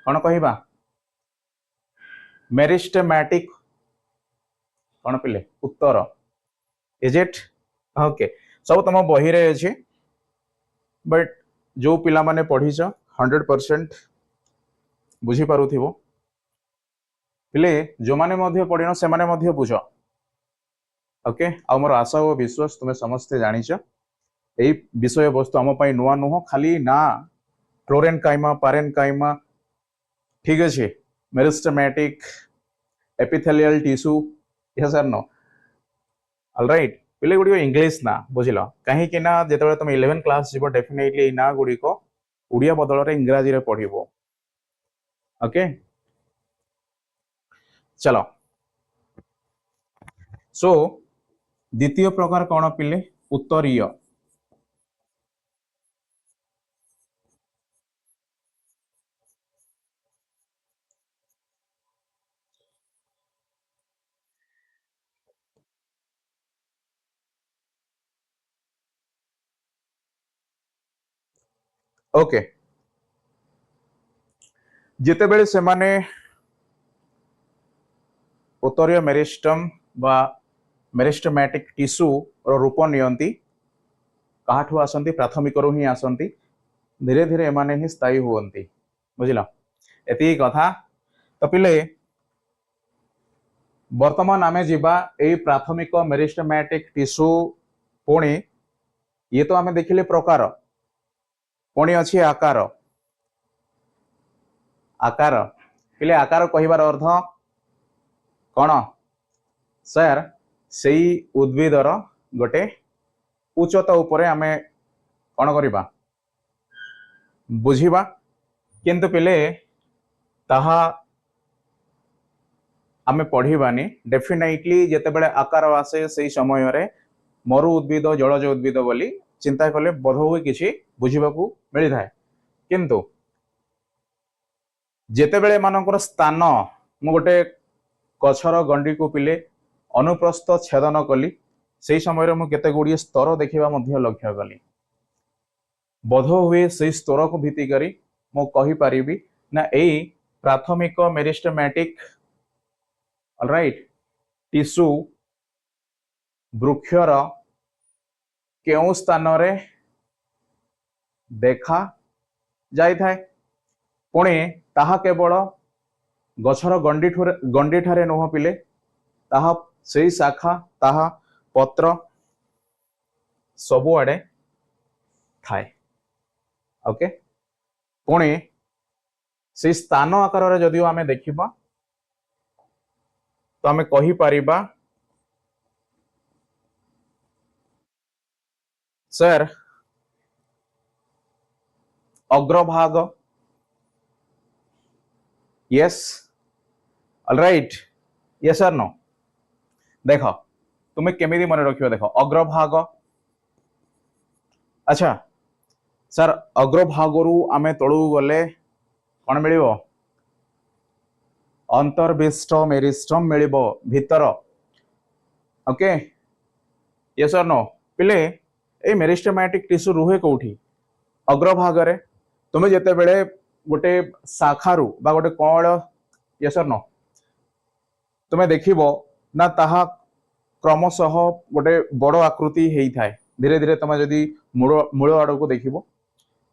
कौन कहिबा मेरिस्टेमैटिक कौन पिले उत्तर इज इट ओके सब तुम बही रे अछि बट जो पिला माने पढ़ीच 100% बुझी पारुथिबो पिले जो माने मध्य पढ़िनो से माने मध्य बुझ ओके आ मोर आशा और विश्वास तुमे समस्ते जानिछ एई विषय वस्तु आम पई नुआ नुह खाली ना फ्लोरेनकाइमा पारेनकाइमा ठीक अछि meristematic epithelial tissue yes or no alright पिले गुडी इंग्लिश ना बुझिलो कहीं कि ना जेतबे तुम 11 क्लास जीवो डेफिनेटली ना गुडी को उड़िया बदल रे इंग्रजी रे पढ़िबो ओके चलो सो द्वितीय प्रकार कौन पिले उत्तरीय ओके जिते बेले से माने उत्तरीय मेरिस्टम बा मेरिस्टेमैटिक टिश्यू रो रूप नियंती काठू आसंती प्राथमिक रो ही आसंती धीरे धीरे एमाने ही स्थायी हुवंती बुझिला एती कथा तो पिले वर्तमान आमे जिबा ए प्राथमिक मेरिस्टेमैटिक टिश्यू पुणी ये तो आमे देखिले प्रकार पुणी अछि आकार आकार पिले आकार कहिबार अर्थ कौन सर सेई उद्भिदर गोटे उच्चता उपरे आमे कौन करिबा बुझिबा किंतु पिले ताहा आमे पढ़िबानी डेफिनेटली जेतेबेले आकार आसे सेई समय रे मरु उद्भिद जलज उद्भिद बोली चिंता कले बोध हुए किछि बुझिबाकू मिली थाए किंतु जेतेबेले मानकर स्थान मु गोटे गछर गंडी को पिले अनुप्रस्थ छेदन कली से समय मु केते गुडी स्तर देखिबा मध्य लक्ष्य कली बोध हुए से स्तर को भित्ति करी मु कहि परिबी ना एई प्राथमिक मेरिस्टेमैटिक ऑलराइट टिश्यू वृक्षर केउ स्थान रे देखा जाई थाए पुणे ताहा केवल गछर गंडी ठारे नुह पिले ताहा सेई शाखा ताहा पत्र सबु आडे थाए ओके पुणे से स्थान आकार रे जदियो आमे देखिबा तो आमे कहि परिबा सर अग्रभाग yes alright yes sir no देख तुम्हें केमिति मन रखियो देख अग्रभाग अच्छा सर अग्रभागरु आमे तळु गले कोन मिलिबो अंतर्विष्ट मेरिस्टम मिलिबो भीतर ओके यस सर नो पिले ए मेरिस्टेमैटिक टिश्यू रुहे कोठी अग्रभाग रे तुम्हें जेते बेले गोटे शाखारु बा गोटे कळ यस सर नो तुम्हें देखिबो ना ताहा क्रमशः गोटे बड़ आकृति हेई थाए धीरे धीरे तुम जदि मूल आड़ को देखिबो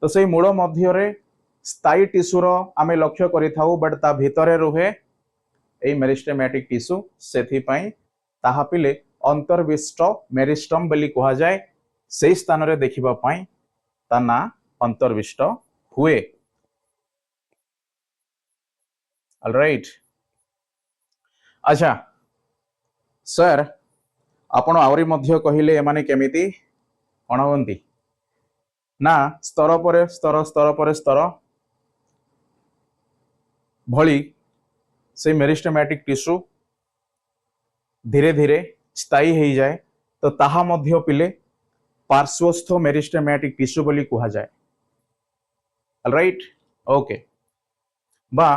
तो से मूल मध्य रे स्थायी टिश्यूर आमे लक्ष्य करि थाउ बट ता भितरे रुहे ए मेरिस्टेमैटिक टिश्यू सेथि पई ताहा पिले अंतर्विष्ट मेरिस्टम बोली कहा जाए से स्थान रे देखिबा पई ता ना अंतर्विष्ट हुए ऑलराइट अच्छा सर आपण आवरी मध्य कहिले एमाने केमिति कोन होंती ना स्तर पर स्तर स्तर पर स्तर भली से मेरिस्टेमैटिक टिश्यू धीरे धीरे स्थायी हो जाए तो ताहा मध्य पिले पार्श्वस्थ मेरिस्टेमैटिक टिश्यू बोली कहा जाए राइट ओके बा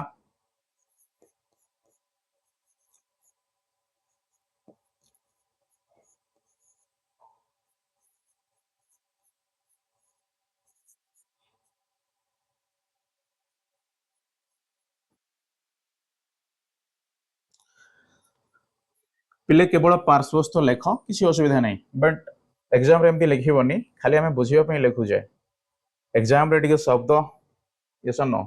पिले केवल पार्श्वस्थ लेख किसी असुविधा नहीं बट एग्जाम रे एमती लिखिबनी खाली आमे बुझिबा पई लिखुजे एग्जाम रे टिके शब्द यस नो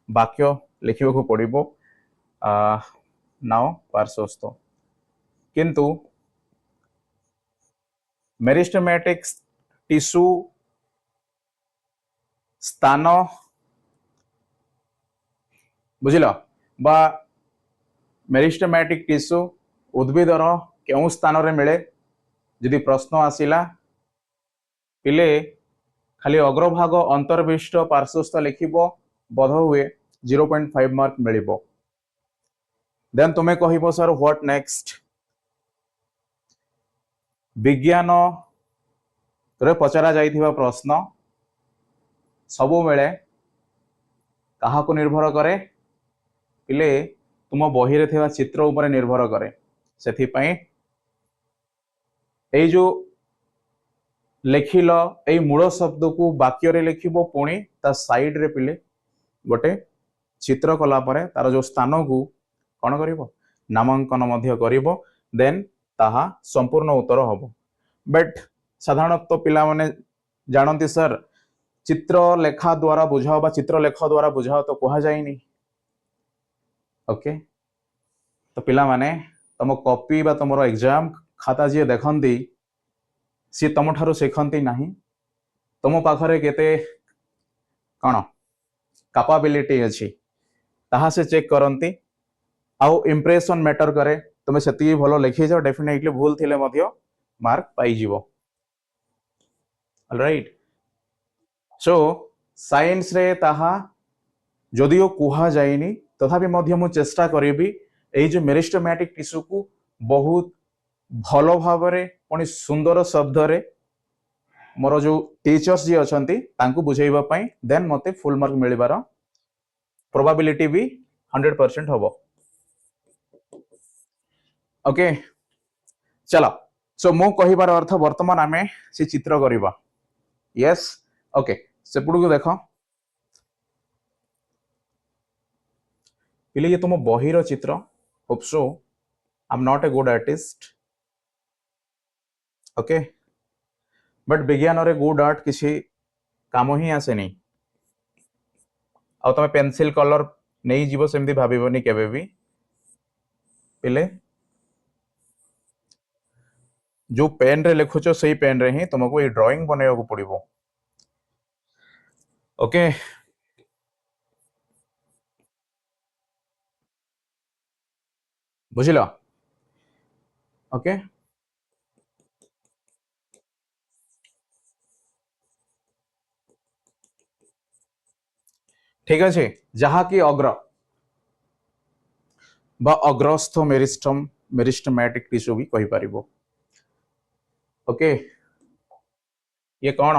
वाक्य लिखिबा को पड़िबो नाउ पार्श्वस्थ किंतु मेरिस्टेमेटिक टिश्यू स्थान बुझिल बा मेरिस्टेमेटिक टिश्यू उद्भिदर केउ स्थान रे मिले यदि प्रश्न आसिला पिले खाली अग्रभाग अंतर्विष्ट पार्श्वस्थ लिखिबो बोध हुए 0.5 मार्क मिलिबो देन तुमे कहिबो सर व्हाट नेक्स्ट विज्ञान रे पचरा जाइथिबा प्रश्न सबु बेले कहा को निर्भर करे पिले तुम बही रे थिबा चित्र ऊपर निर्भर करे सेथि पई एई जो लिखिल एई मूल शब्द को वाक्य रे लिखिबो पुणी ता साइड रे पिले गोटे चित्र कला परे तार जो स्थान को कौन करिवो नामांकन मध्य करिवो देन ताहा संपूर्ण उत्तर हबो बट साधारणतः पिला माने जानती सर चित्र लेखा द्वारा बुझाओ बा चित्र लेखा द्वारा बुझाओ तो कहा जाइनी ओके तो पिला माने तुम कॉपी बा तुमरो एग्जाम खाता जे देखंती सी तुम ठारो शिखंती नाही तुम पाखरे केते कौन कैपेबिलिटी अछि ताहा से चेक करंती आउ इंप्रेशन मैटर करे तुम सेति भलो लिखि जाओ डेफिनेटली भूल थिले मध्य मार्क पाई जीवो ऑलराइट सो साइंस रे ताहा जदियो कुहा जाइनी तथापि मध्य मु चेष्टा करिबी एई जो मेरिस्टेमेटिक टिश्यू को बहुत भलो भाबरे पुणी सुंदर शब्द रे मोर जो टीचर्स जी अछंती तांको बुझाइबा पई देन मते फुल मार्क मिलिबार प्रोबेबिलिटी भी 100% हबो ओके चलो सो मो कहिबार अर्थ वर्तमान आमे से चित्र करिबा यस ओके सेपुडू को देखो पिले ये तुम बहिर चित्र hope so I am not a good artist okay but विज्ञान रे गुड आर्ट किसी काम ही आसे नहीं आ तुम पेंसिल कलर नहीं जीव सेमती भाबिबनी केबे भी पिले जो पेन रे लिखुचो सही पेन रे ही तुमको ये ड्राइंग बनेवा को पड़िबो ओके बुझिलो ओके ठीक अच्छे जहा कि अग्र बा अग्रस्थ मेरिस्टेमेटिक टिश्यू भी कहि परिबो ओके ये कौन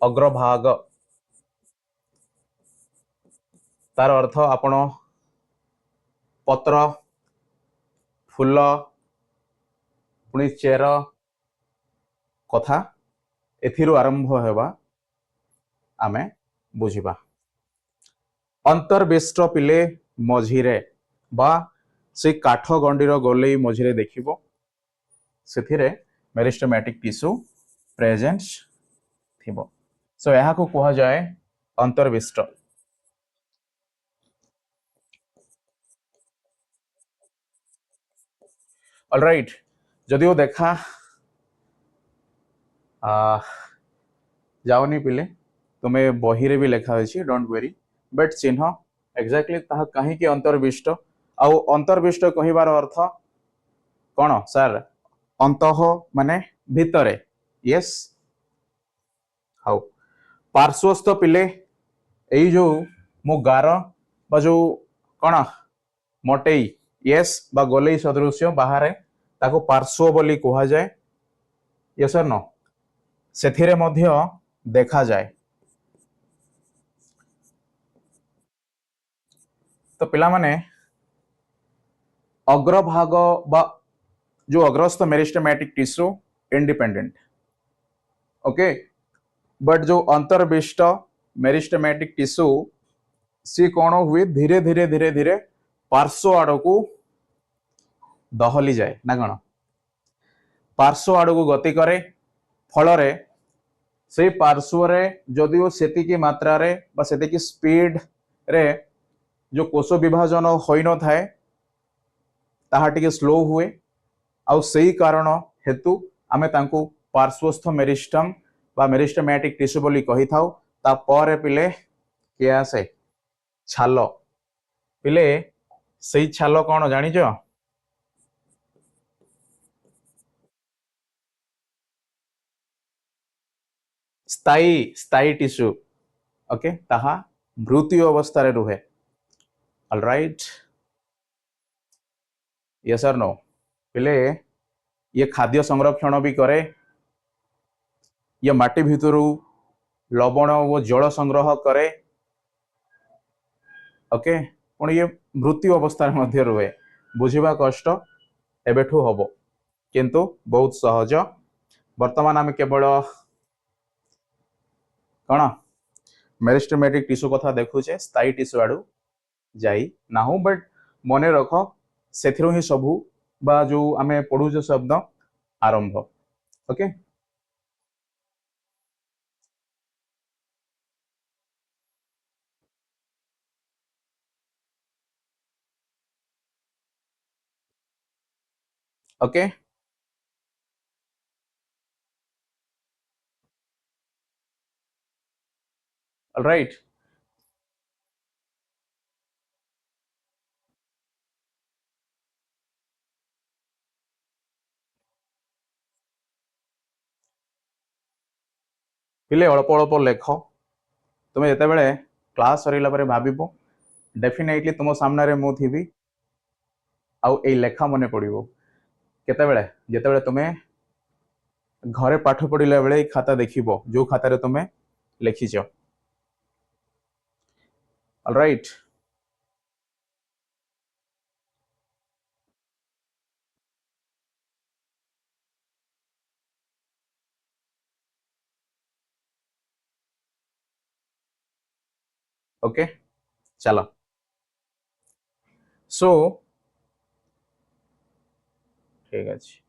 अग्रभाग तार अर्थ आपण पत्र फूल पुणी चेर कथा एथिरु आरंभ हेबा आमे बुझिबा अंतर्विष्ट पिले मझिरे बा से काठ गंडीर गोले मझिरे देखिबो सेथिरे मेरिस्टेमेटिक टिश्यू प्रेजेंस थिबो सो यहा को कहा जाए अंतर्विष्ट ऑलराइट जदियो देखा जाओनी पिले तुम्हें बही रे भी लिखा अछि डोंट वेरी बट चिन्ह एक्जाक्टली ताहा कहीं कि अंतर्विष्ट आउ अंतर्विष्ट कहिबार अर्थ कौन सर अंतः माने भितरे यस हाउ पार्श्वस्थ पिले एई जो मो गार बा जो कौन मोटेई यस बा गोलेई सदृश्य बाहर ताको पार्श्व बोली कहा जाए यस और नो सेथिरे मध्य देखा जाए तो पिला माने अग्रभाग बा जो अग्रस्थ meristematic tissue independent, okay, but जो अंतर्विष्ट मेरिस्टेमेटिक टिश्यू सी कौन हुए धीरे धीरे धीरे धीरे पार्श्व आड़ को दहली जाए ना कौन, पार्श्व आड़ को गति करे फल से पार्श्व जदिओ से मात्रा से स्पीड रे जो कोष विभाजन हो न थाए ताहा टिके स्लो हुए आउ सही कारण हेतु आमे तांको पार्श्वस्थ मेरिस्टम बा मेरिस्टेमेटिक टिश्यू बोली कहि थाउ। ता पर पिले के आसे छाल, पिले सही छाल कौन जानिच, स्थायी स्थायी टिश्यू, ओके, ताहा मृत्यु अवस्था रे रुहे। ऑलराइट, यस और नो, पिले ये खाद्य संरक्षण भी करे, ये माटी भितरु लवण और जल संग्रह करे, ओके, पुणी ये मृत्यु अवस्था मध्य रुहे। बुझिबा कष्ट एबेठु हबो किंतु बहुत सहज। वर्तमान आम केवल कौन मेरिस्टेमेटिक टिश्यू कथा देखुचे, स्थायी टिश्यू आड़ू जाई ना हो, बट मने रख से ही सबू बा जो आमे पढ़ुचे शब्द आरंभ, ओके। ओके, ऑलराइट, पिले अल्प अल्प लेख, तुम जिते बड़े क्लास सरला भाव डेफिनेटली तुम सामने मु थी आउ ए लेखा मन पड़ो केते जिते तुम्हें घरे पाठ पढ़ला बेले खाता देखिबो जो खातार तुम्हें लिखिच, ऑलराइट। ओके, चलो, सो ठीक अच्छे।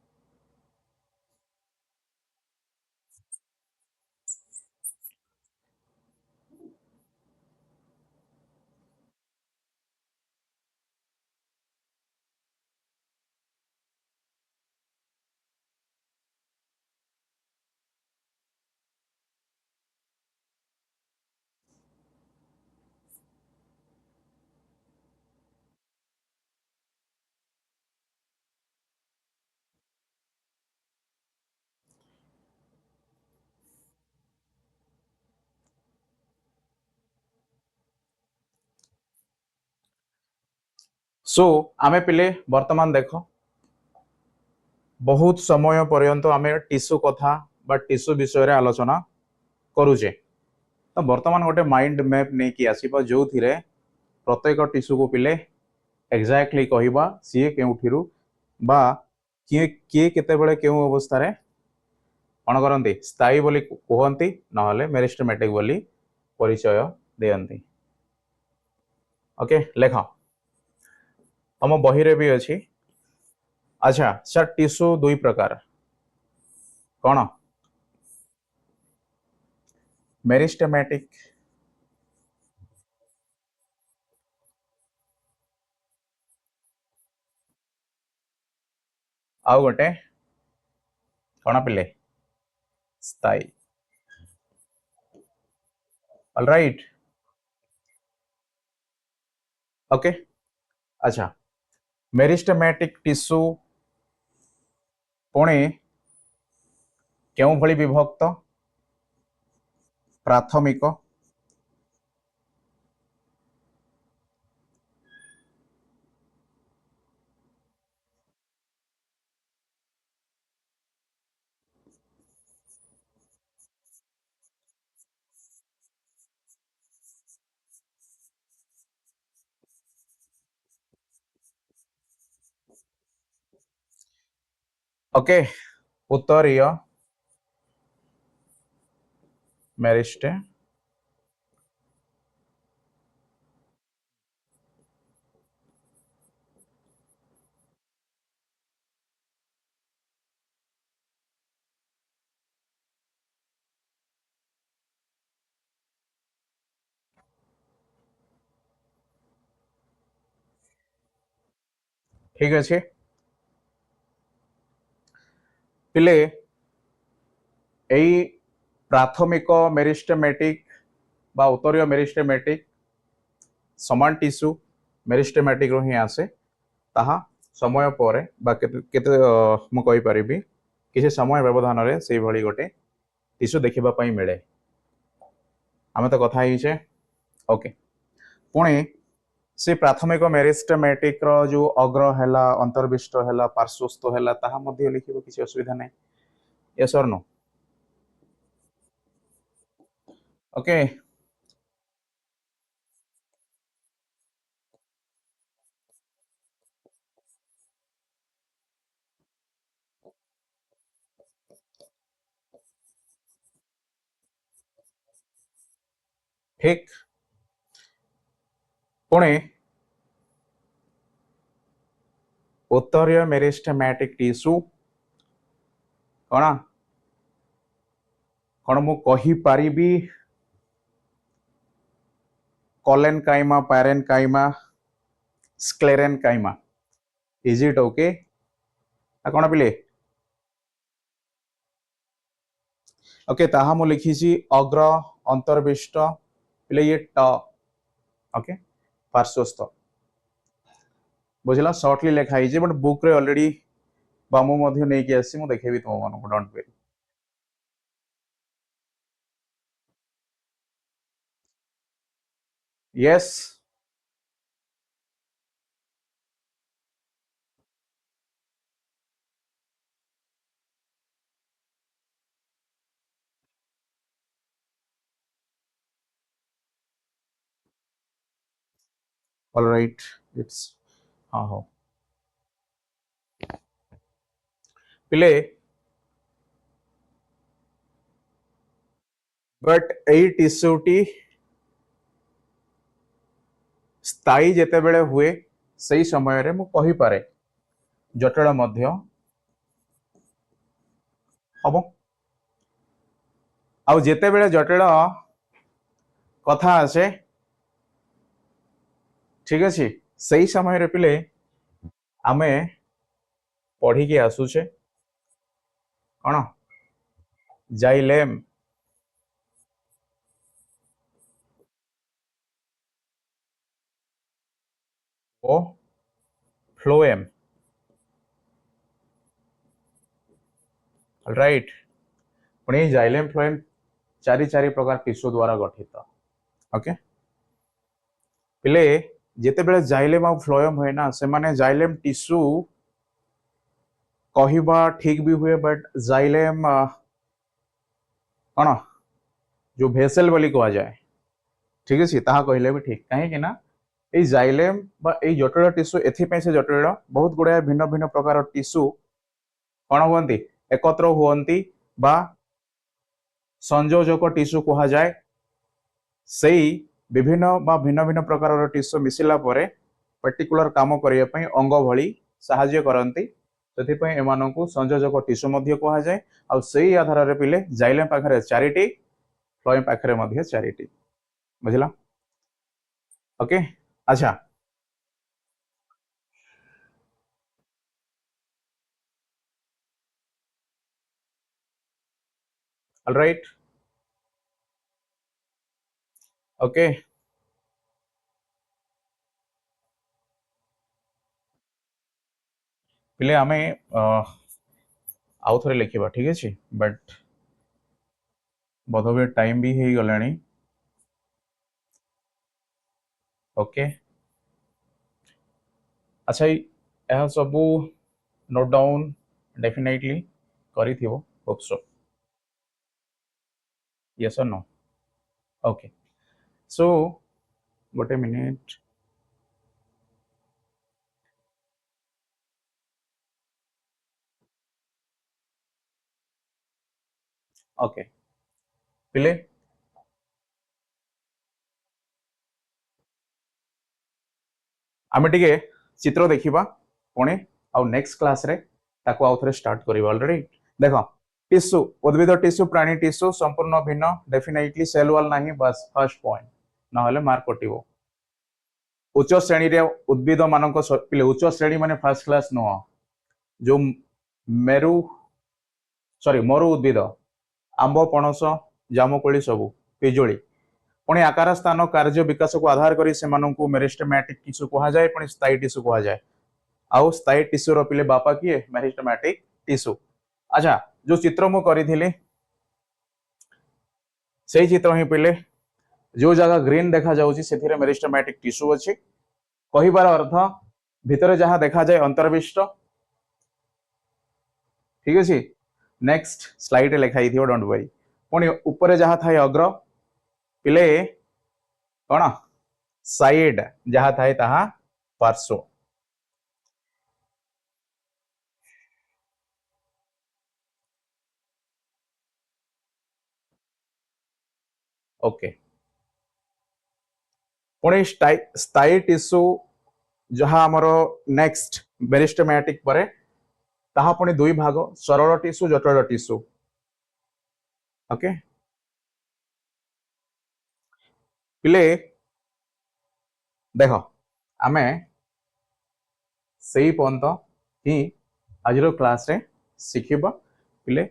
सो आमे पिले वर्तमान देख बहुत समय पर्यंत आमे टिश्यू कथा बा टिश्यू विषय रे आलोचना करूचे। तो वर्तमान गोटे माइंड मैप नहीं कि आसीबा जो थिरे प्रत्येक टिश्यू को पिले एक्जाक्टली कहबा सी केउठिरु बा किए किए केतेबेले केउ अवस्था रे कौन करती स्थायी बोली कहती ना मेरिस्टेमेटिक बोली परिचय दियंती। ओके, लेख तुम बही रे भी अच्छी। अच्छा सर, टिश्यू दुई प्रकार कौन, मेरिस्टेमेटिक आउ गोटे कौन पिले स्थायी, ऑलराइट, ओके। अच्छा, मेरिस्टेमेटिक टिश्यू पुणे केउ भली विभक्त, प्राथमिक, ओके उत्तरीय मेरिस्टे ठीक अच्छे पिले एई प्राथमिक मेरिस्टेमेटिक बा उत्तरीय मेरिस्टेमेटिक समान टिश्यू मेरिस्टेमेटिक रो ही आसे ताहा समय पर बा केते केते मु कहि परिबी किसी समय व्यवधान रे सेही भली गोटे टिश्यू देखिबा पई मिले आमे तो कथा हिचे ओके पुणी से प्राथमिक मेरिस्टेमेटिक रो जो अग्र हैला अंतर्विष्ट हैला पार्श्वस्थ हैला ताहा मध्ये लिखिबो किसी असुविधा नै यस और नो ओके ठीक पुणे उत्तरीय मेरिस्टेमेटिक टिश्यू कणा कण मु कहि परिबी कोलेन काइमा पैरेन काइमा स्क्लेरेन काइमा इज इट ओके कौन पिले ओके ताहा मु लिखी अग्र अंतर्विष्ट पिले ये ट ओके पार्श्वस्थ बुझला शॉर्टली लिखा है बट बुक रे ऑलरेडी बामु मध्य नहीं कि आसी मु देखेबी तुम मानको don't very yes alright it's हाँ हाँ पिले बट एई टिश्यूटी स्थायी जेते बेले हुए सही समय रे मु कहि पारे जटिल मध्य हम आउ जेते बेले जटिल कथा आसे ठीक अछि सही समय रे पिले आमे पढ़ी के आसुचे कौन जाइलेम ओ फ्लोएम राइट पुणी जाइलेम फ्लोएम चारि चारि प्रकार टिश्यू द्वारा गठित ओके पिले जेते बेले जाइलेम आ फ्लोएम होए ना से माने जाइलेम टिश्यू कहिबा ठीक भी हुए बट जाइलेम कौन जो भेसेल बोली कहा जाए ठीक है ताहा कहले भी ठीक कहीं ना এই জাইলেম বা এই জটিল টিস্যু এথিপাই সে জটিল বহুত গুড়াଏ ভিন্ন ভিন্ন প্রকার টিস্যু कौन हुअन्ति एकत्र हुअन्ति बा संयोजक टिस्यू कहा जाए सेई विभिन्न बा भिन्न भिन्न प्रकार टिस्यू मिसिला परे पर्टिकुलर काम करिया पई अंग भली सहाय्य करन्ति ସେଥିପାଇଁ ଏମାନଙ୍କୁ ସଂଯୋଜକ ଟିସ୍ୟୁ ମଧ୍ୟ କୁହାଯାଏ ଆଉ ସେଇ ଆଧାରରେ ପିଲେ ଜାଇଲେମ୍ ପାଖରେ ଚାରିଟି ଫ୍ଲୋଏମ୍ ପାଖରେ ମଧ୍ୟ ଚାରିଟି ବୁଝିଲା ओके अच्छा ऑलराइट ओके पिले आमे आउ थरे लिखिबा ठीक अछि बट बोधवे टाइम भी हे गलानी ओके अच्छा यह सब नोट डाउन डेफिनेटली करिथिबो होप सो यस और नो ओके सो गोटे मिनिट ओके पिले आमे टिके चित्र देखिबा पुणी आउ नेक्स्ट क्लास रे ताको आउ थरे स्टार्ट करिबा ऑलरेडी देखो टिश्यू उद्भिद टिश्यू प्राणी टिश्यू संपूर्ण भिन्न डेफिनेटली सेल वॉल नाही बस फर्स्ट पॉइंट न हले मार्क कटिबो उच्च श्रेणी रे उद्भिद मानक पिले उच्च श्रेणी माने फर्स्ट क्लास नो जो मेरु सॉरी मरु उद्भिद आंब पणस जामुकोली सबु पिजुली पुणी आकार स्थान कार्य विकास को आधार करी से मानकु मेरिस्टेमेटिक टिश्यू कहा जाए पुणी स्थायी टिश्यू कहा जाए आउ स्थायी टिश्यू रो पिले बापा किए मेरिस्टेमेटिक टिश्यू अच्छा जो चित्र मु करी से चित्र ही पिले जो जगह ग्रीन देखा जाउची सेथिरे मेरिस्टेमेटिक टिश्यू अछि कहिबार अर्थ भितरे जहाँ देखा जाए अंतर्विष्ट ठीक अछि नेक्स्ट स्लाइड लिखाई थियो डोंट वरी पुणी ऊपर जहाँ थाए अग्र पिले कौन साइड जहाँ थाए ताहा पार्श्व ओके पुणी स्थायी टिश्यू जहाँ आमर नेक्स्ट मेरिस्टेमेटिक परे ताहा पुणी दुई भाग सरल टिश्यू जटिल टिश्यू ओके पिले देख आमे सही पर्यंत ही आज क्लास रे शिखिबा पिले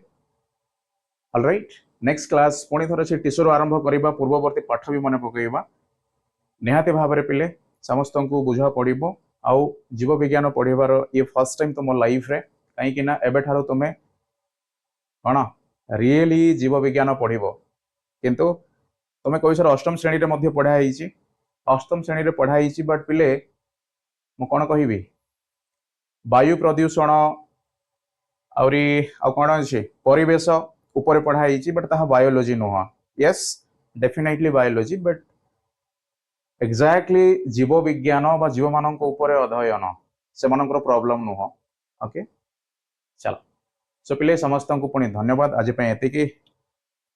ऑलराइट नेक्स्ट क्लास पुणी थोड़े से टिश्यू आरंभ करबा पूर्ववर्ती पाठ भी मन पकेबा निहाती भाव में पिले समस्त को बुझा पड़ो आउ जीव विज्ञान पढ़ार ये फर्स्ट टाइम तुम लाइफ रे कहीं ना एबे ठारो तुमे कौन रियली जीव विज्ञान पढ़ किंतु तुम कही सर अष्टम श्रेणी रे मध्य पढ़ाई अष्टम श्रेणी रे पढ़ाई बट पिले मु कौन कहि वायु प्रदूषण आउरी आ कौन अच्छे परिवेश उपर पढ़ाई बट ताहा बायोलॉजी नुह yes definitely biology but exactly जीव विज्ञान बा जीव मान अध्ययन से प्रॉब्लम नुह ओके चलो सो पिले समस्त को पुणी धन्यवाद आज एतिकी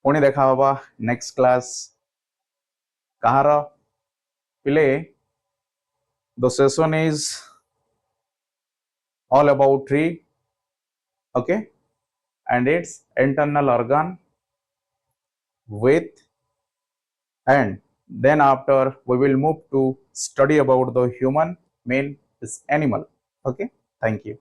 पुणी देखा हवा नेक्स्ट क्लास कहार पिले the session is all about tree okay and its internal organ with and then after we will move to study about the human main is animal okay thank you